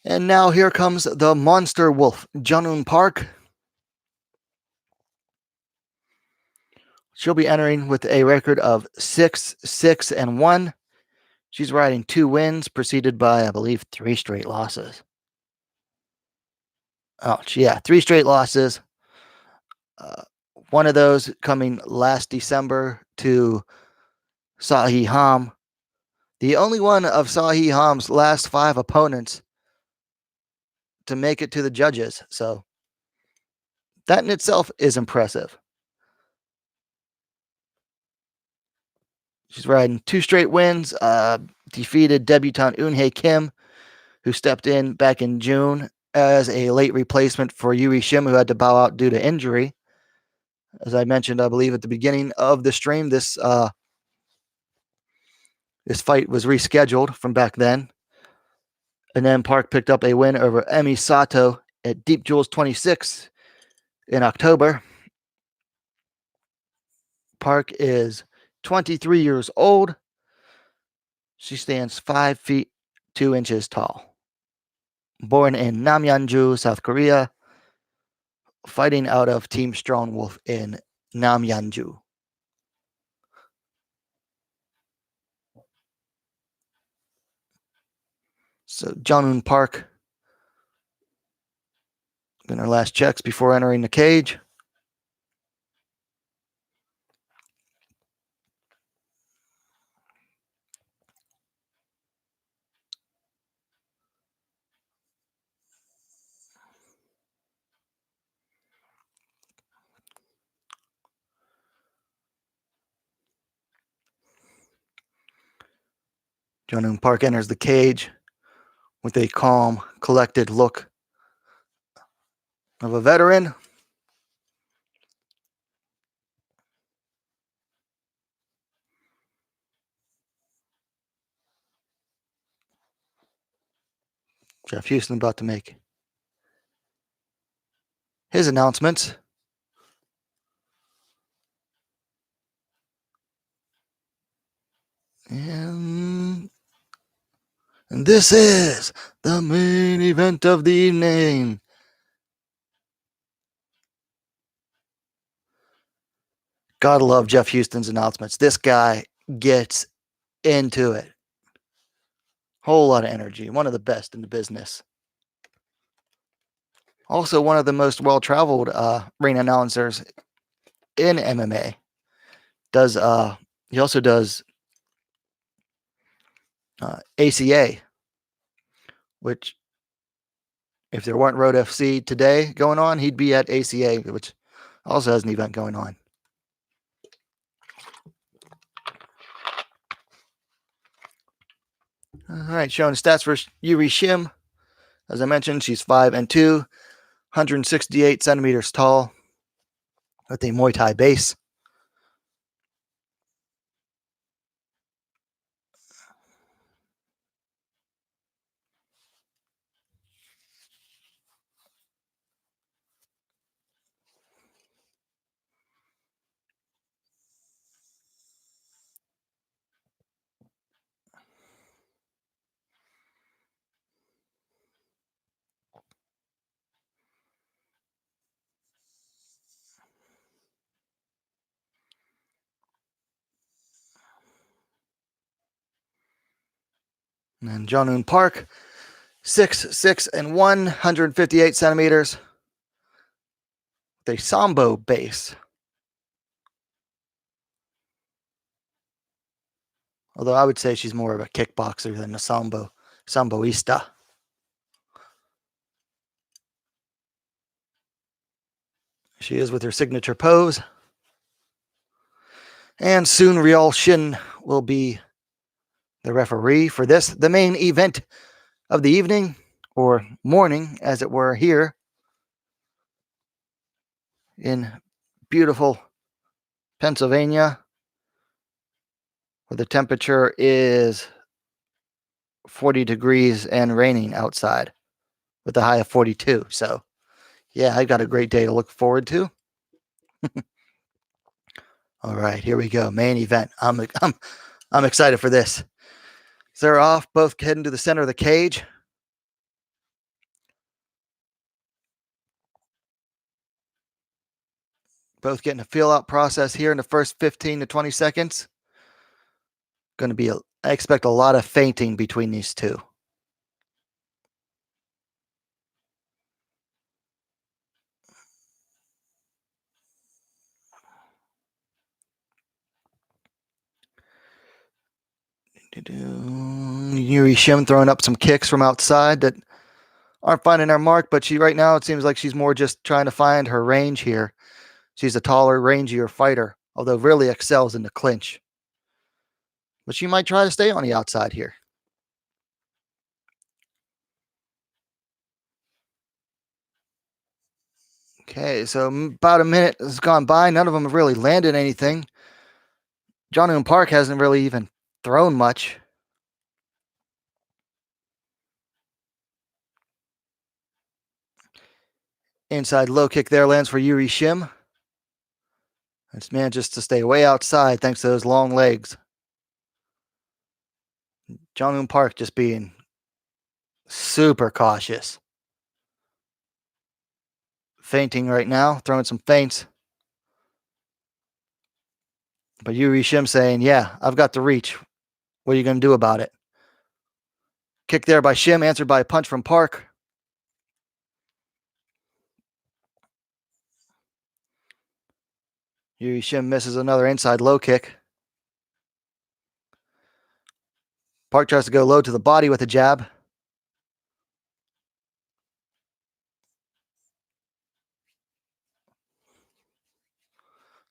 And now here comes the monster wolf, Jungwon Park. She'll be entering with a record of 6-6-1. She's riding 2 wins, preceded by, I believe, 3 straight losses. 3 straight losses. One of those coming last December to Sahi Ham. The only one of Sahi Ham's last 5 opponents to make it to the judges. So that in itself is impressive. She's riding 2 straight wins, defeated debutante Eunhae Kim, who stepped in back in June as a late replacement for Yuri Shim, who had to bow out due to injury. As I mentioned, I believe at the beginning of the stream, this fight was rescheduled from back then. And then Park picked up a win over Emi Sato at Deep Jewels 26 in October. Park is 23 years old. She stands 5 feet 2 inches tall. Born in Namyeonju, South Korea, fighting out of Team Strong Wolf in Namyeonju. So Jungwon Park in her last checks before entering the cage. Jungwon Park enters the cage with a calm, collected look of a veteran. Jeff Houston about to make his announcements. And this is the main event of the evening. Gotta love Jeff Houston's announcements. This guy gets into it. Whole lot of energy. One of the best in the business. Also one of the most well-traveled ring announcers in MMA. He also does ACA, which if there weren't Road FC today going on, he'd be at ACA, which also has an event going on. All right, showing stats for Yuri Shim. As I mentioned, she's 5'2", 168 centimeters tall. with a Muay Thai base. And then Jong-Eun Park, 6'6" 158 centimeters. With a Sambo base. Although I would say she's more of a kickboxer than a Samboista. She is with her signature pose. And soon Riol Shin will be the referee for this, the main event of the evening, or morning, as it were, here in beautiful Pennsylvania, where the temperature is 40 degrees and raining outside with a high of 42. So, yeah, I've got a great day to look forward to. All right, here we go. Main event. I'm excited for this. They're off, both heading to the center of the cage. Both getting a feel out process here in the first 15 to 20 seconds. Going to be, I expect a lot of feinting between these two. Yuri Shim throwing up some kicks from outside that aren't finding their mark, but right now it seems like she's more just trying to find her range here. She's a taller, rangier fighter, although really excels in the clinch. But she might try to stay on the outside here. Okay, so about a minute has gone by. None of them have really landed anything. Jong-Eun Park hasn't really even thrown much. Inside low kick there lands for Yuri Shim. This manages to stay way outside thanks to those long legs. Jong-Eun Park just being super cautious. Feinting right now, throwing some feints. But Yuri Shim saying, yeah, I've got the reach. What are you going to do about it? Kick there by Shim, answered by a punch from Park. Yuri Shim misses another inside low kick. Park tries to go low to the body with a jab.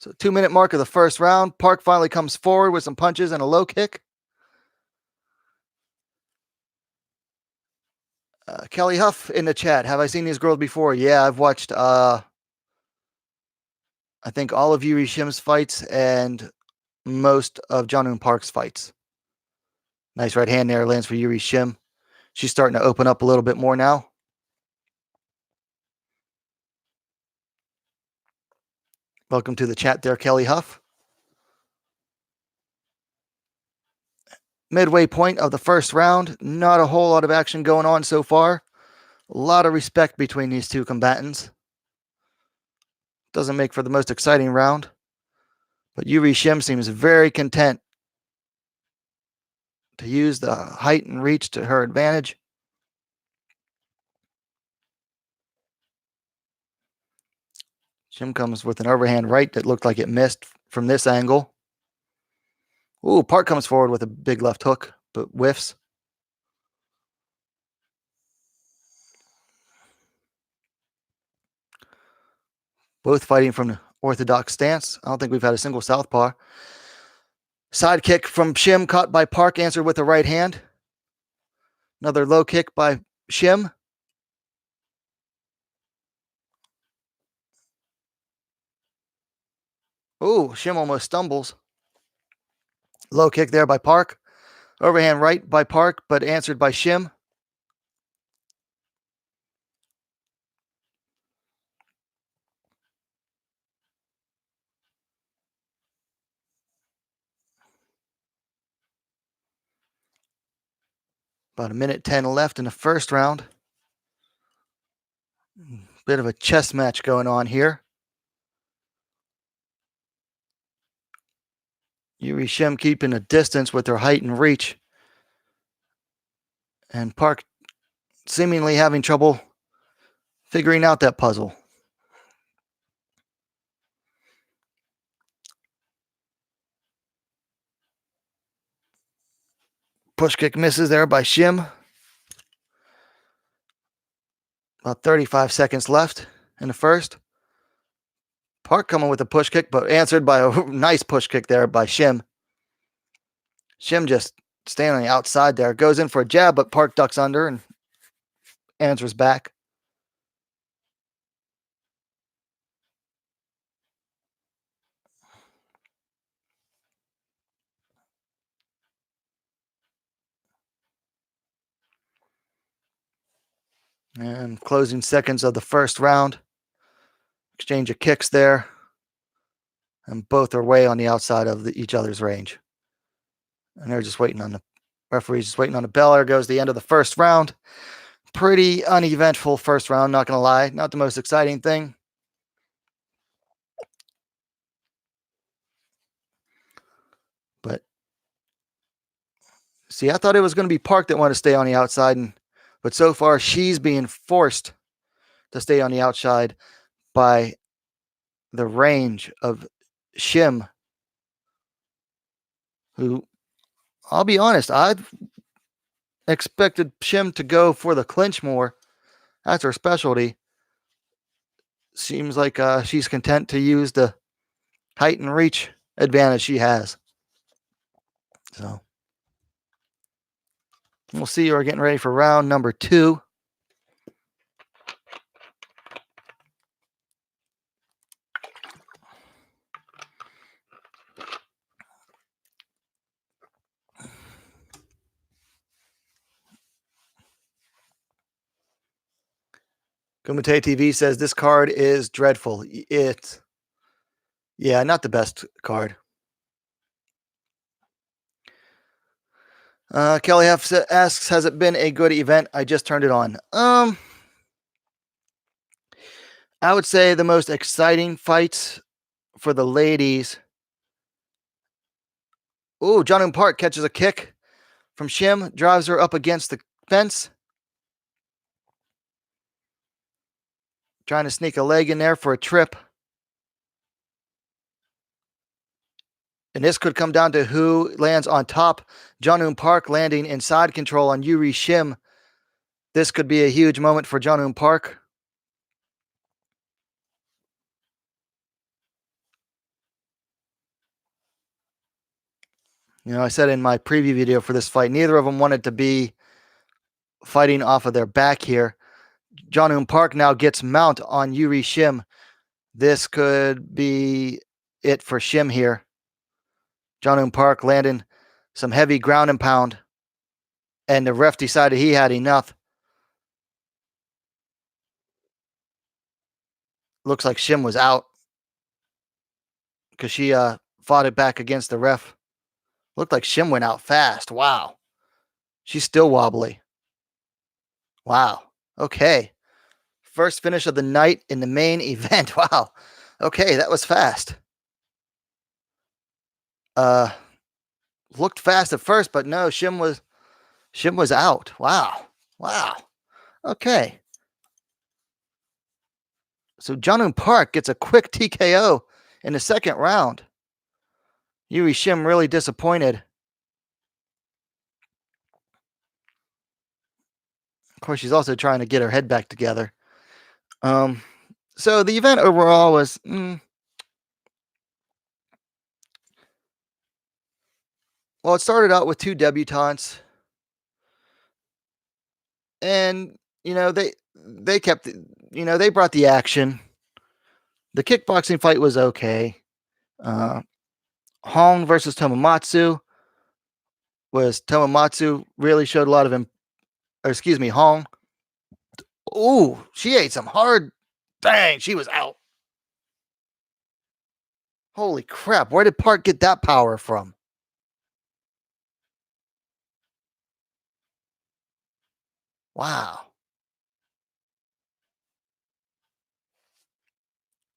So 2-minute mark of the first round. Park finally comes forward with some punches and a low kick. Kelly Huff in the chat. Have I seen these girls before? Yeah, I've watched, I think, all of Yuri Shim's fights and most of Jong-Eun Park's fights. Nice right hand there lands for Yuri Shim. She's starting to open up a little bit more now. Welcome to the chat there, Kelly Huff. Midway point of the first round. Not a whole lot of action going on so far. A lot of respect between these two combatants. Doesn't make for the most exciting round. But Yuri Shim seems very content to use the height and reach to her advantage. Shim comes with an overhand right that looked like it missed from this angle. Ooh, Park comes forward with a big left hook, but whiffs. Both fighting from the orthodox stance. I don't think we've had a single southpaw. Side kick from Shim, caught by Park, answered with a right hand. Another low kick by Shim. Ooh, Shim almost stumbles. Low kick there by Park. Overhand right by Park, but answered by Shim. About a minute 10 left in the first round. Bit of a chess match going on here. Yuri Shim keeping a distance with her height and reach. And Park seemingly having trouble figuring out that puzzle. Push kick misses there by Shim. About 35 seconds left in the first. Park coming with a push kick, but answered by a nice push kick there by Shim. Shim just staying on the outside there. Goes in for a jab, but Park ducks under and answers back. And closing seconds of the first round. Exchange of kicks there. And both are way on the outside of each other's range. And they're just waiting on the referee's just waiting on the bell. There goes the end of the first round. Pretty uneventful first round, not going to lie. Not the most exciting thing. But see, I thought it was going to be Park that wanted to stay on the outside, but so far she's being forced to stay on the outside by the range of Shim, who, I'll be honest, I expected Shim to go for the clinch more. That's her specialty. Seems like she's content to use the height and reach advantage she has. So we'll see. We're getting ready for round number 2. Kumite TV says this card is dreadful. Yeah, not the best card. Kelly F asks, has it been a good event? I just turned it on. I would say the most exciting fights for the ladies. Ooh, Jong-Eun Park catches a kick from Shim, drives her up against the fence. Trying to sneak a leg in there for a trip. And this could come down to who lands on top. Jong-Eun Park landing inside control on Yuri Shim. This could be a huge moment for Jong-Eun Park. You know, I said in my preview video for this fight, neither of them wanted to be fighting off of their back here. Jong-Eun Park now gets mount on Yuri Shim. This could be it for Shim here. Jong-Eun Park landing some heavy ground and pound. And the ref decided he had enough. Looks like Shim was out because she fought it back against the ref. Looked like Shim went out fast. Wow. She's still wobbly. Wow. Okay. First finish of the night in the main event. Wow. Okay, that was fast. Looked fast at first, but no, Shim was out. Wow. Wow. Okay. So Jong-Eun Park gets a quick TKO in the second round. Yuri Shim really disappointed. Of course, she's also trying to get her head back together. So the event overall was well, it started out with 2 debutantes. And you know, they kept, you know, they brought the action. The kickboxing fight was okay. Uh, Hong versus Tomomatsu was Tomomatsu really showed a lot of Hong. Ooh, she ate some hard. Dang, she was out. Holy crap! Where did Park get that power from? Wow.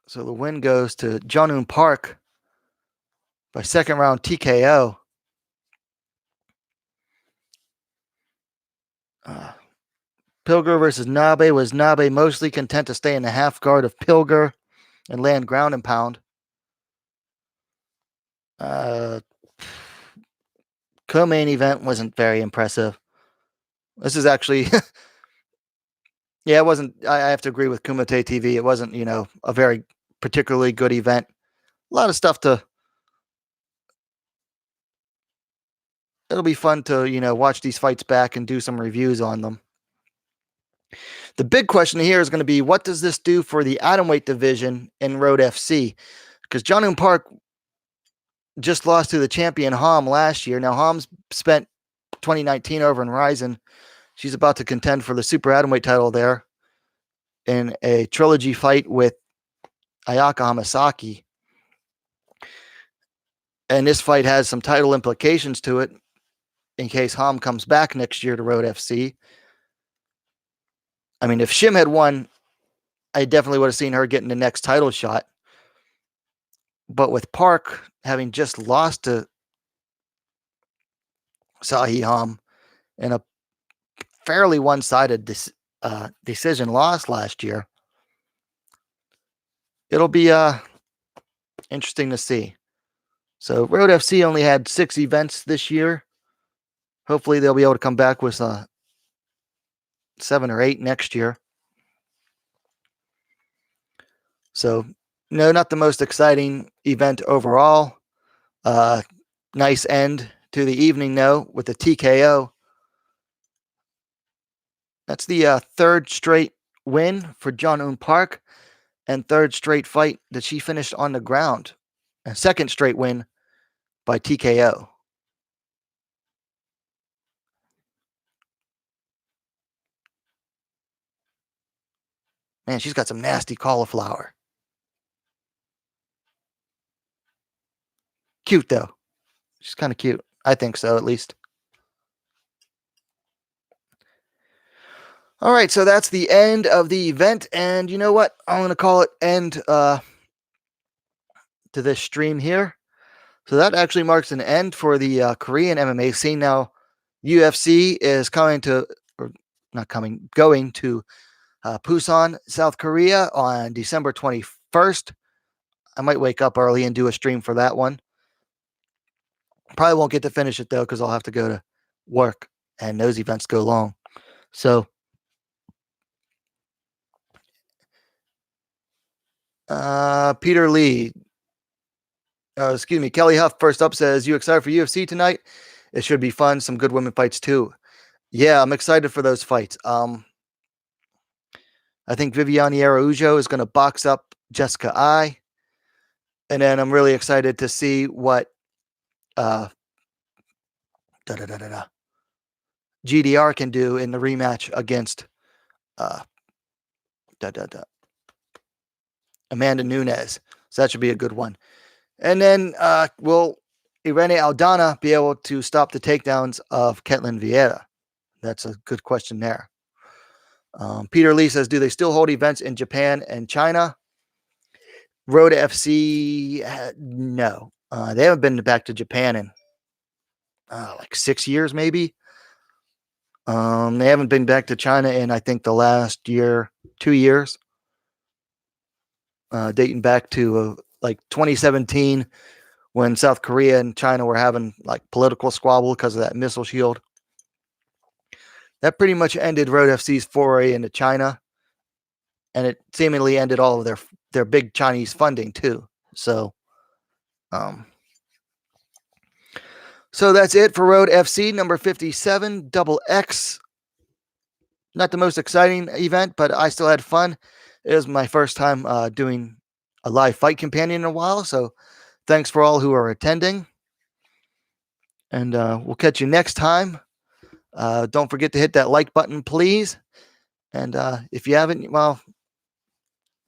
So the win goes to Jung-Hoon Park by second round TKO. Pilger versus Nabe. Was Nabe mostly content to stay in the half guard of Pilger and land ground and pound? Co-main event wasn't very impressive. This is actually, yeah, it wasn't. I have to agree with Kumite TV. It wasn't, a very particularly good event. A lot of stuff to. It'll be fun to, watch these fights back and do some reviews on them. The big question here is going to be, what does this do for the atomweight division in Road FC? Because Jung-Hoon Park just lost to the champion Ham last year. Now Ham's spent 2019 over in Rizin. She's about to contend for the super atomweight title there in a trilogy fight with Ayaka Hamasaki. And this fight has some title implications to it in case Ham comes back next year to Road FC. I mean, if Shim had won, I definitely would have seen her getting the next title shot. But with Park having just lost to Sahi Ham in a fairly one-sided decision loss last year, it'll be interesting to see. So Road FC only had 6 events this year. Hopefully they'll be able to come back with 7 or 8 next year. So, no, not the most exciting event overall. Nice end to the evening, though, with the TKO. That's the third straight win for Jung-Hoon Park and third straight fight that she finished on the ground. A second straight win by TKO. Man, she's got some nasty cauliflower. Cute, though. She's kind of cute. I think so, at least. All right, so that's the end of the event. And you know what? I'm going to call it end to this stream here. So that actually marks an end for the Korean MMA scene. Now, UFC is going to Busan, South Korea on December 21st. I might wake up early and do a stream for that one. Probably won't get to finish it, though, because I'll have to go to work, and those events go long. So, Peter Lee. Kelly Huff first up says, you excited for UFC tonight? It should be fun. Some good women fights, too. Yeah, I'm excited for those fights. I think Viviane Araújo is going to box up Jessica Ai. And then I'm really excited to see what GDR can do in the rematch against Amanda Nunes. So that should be a good one. And then will Irene Aldana be able to stop the takedowns of Ketlin Vieira? That's a good question there. Peter Lee says, do they still hold events in Japan and China? Road FC, no. They haven't been back to Japan in like 6 years, maybe. They haven't been back to China in, I think, the last 2 years. Dating back to like 2017 when South Korea and China were having like political squabble because of that missile shield. That pretty much ended Road FC's foray into China, and it seemingly ended all of their big Chinese funding too. So, so that's it for Road FC number 57, Double X. Not the most exciting event, but I still had fun. It was my first time doing a live fight companion in a while, so Thanks for all who are attending. And we'll catch you next time. Don't forget to hit that like button, please. And if you haven't, well,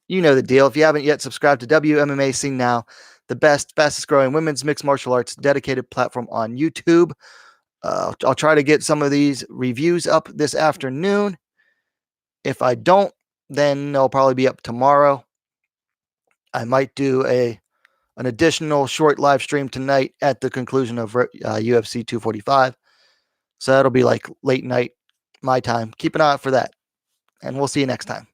you know the deal. If you haven't yet subscribed to WMMA Scene Now, the best, fastest growing women's mixed martial arts dedicated platform on YouTube. I'll try to get some of these reviews up this afternoon. If I don't, then they'll probably be up tomorrow. I might do an additional short live stream tonight at the conclusion of UFC 245. So that'll be like late night, my time. Keep an eye out for that. And we'll see you next time.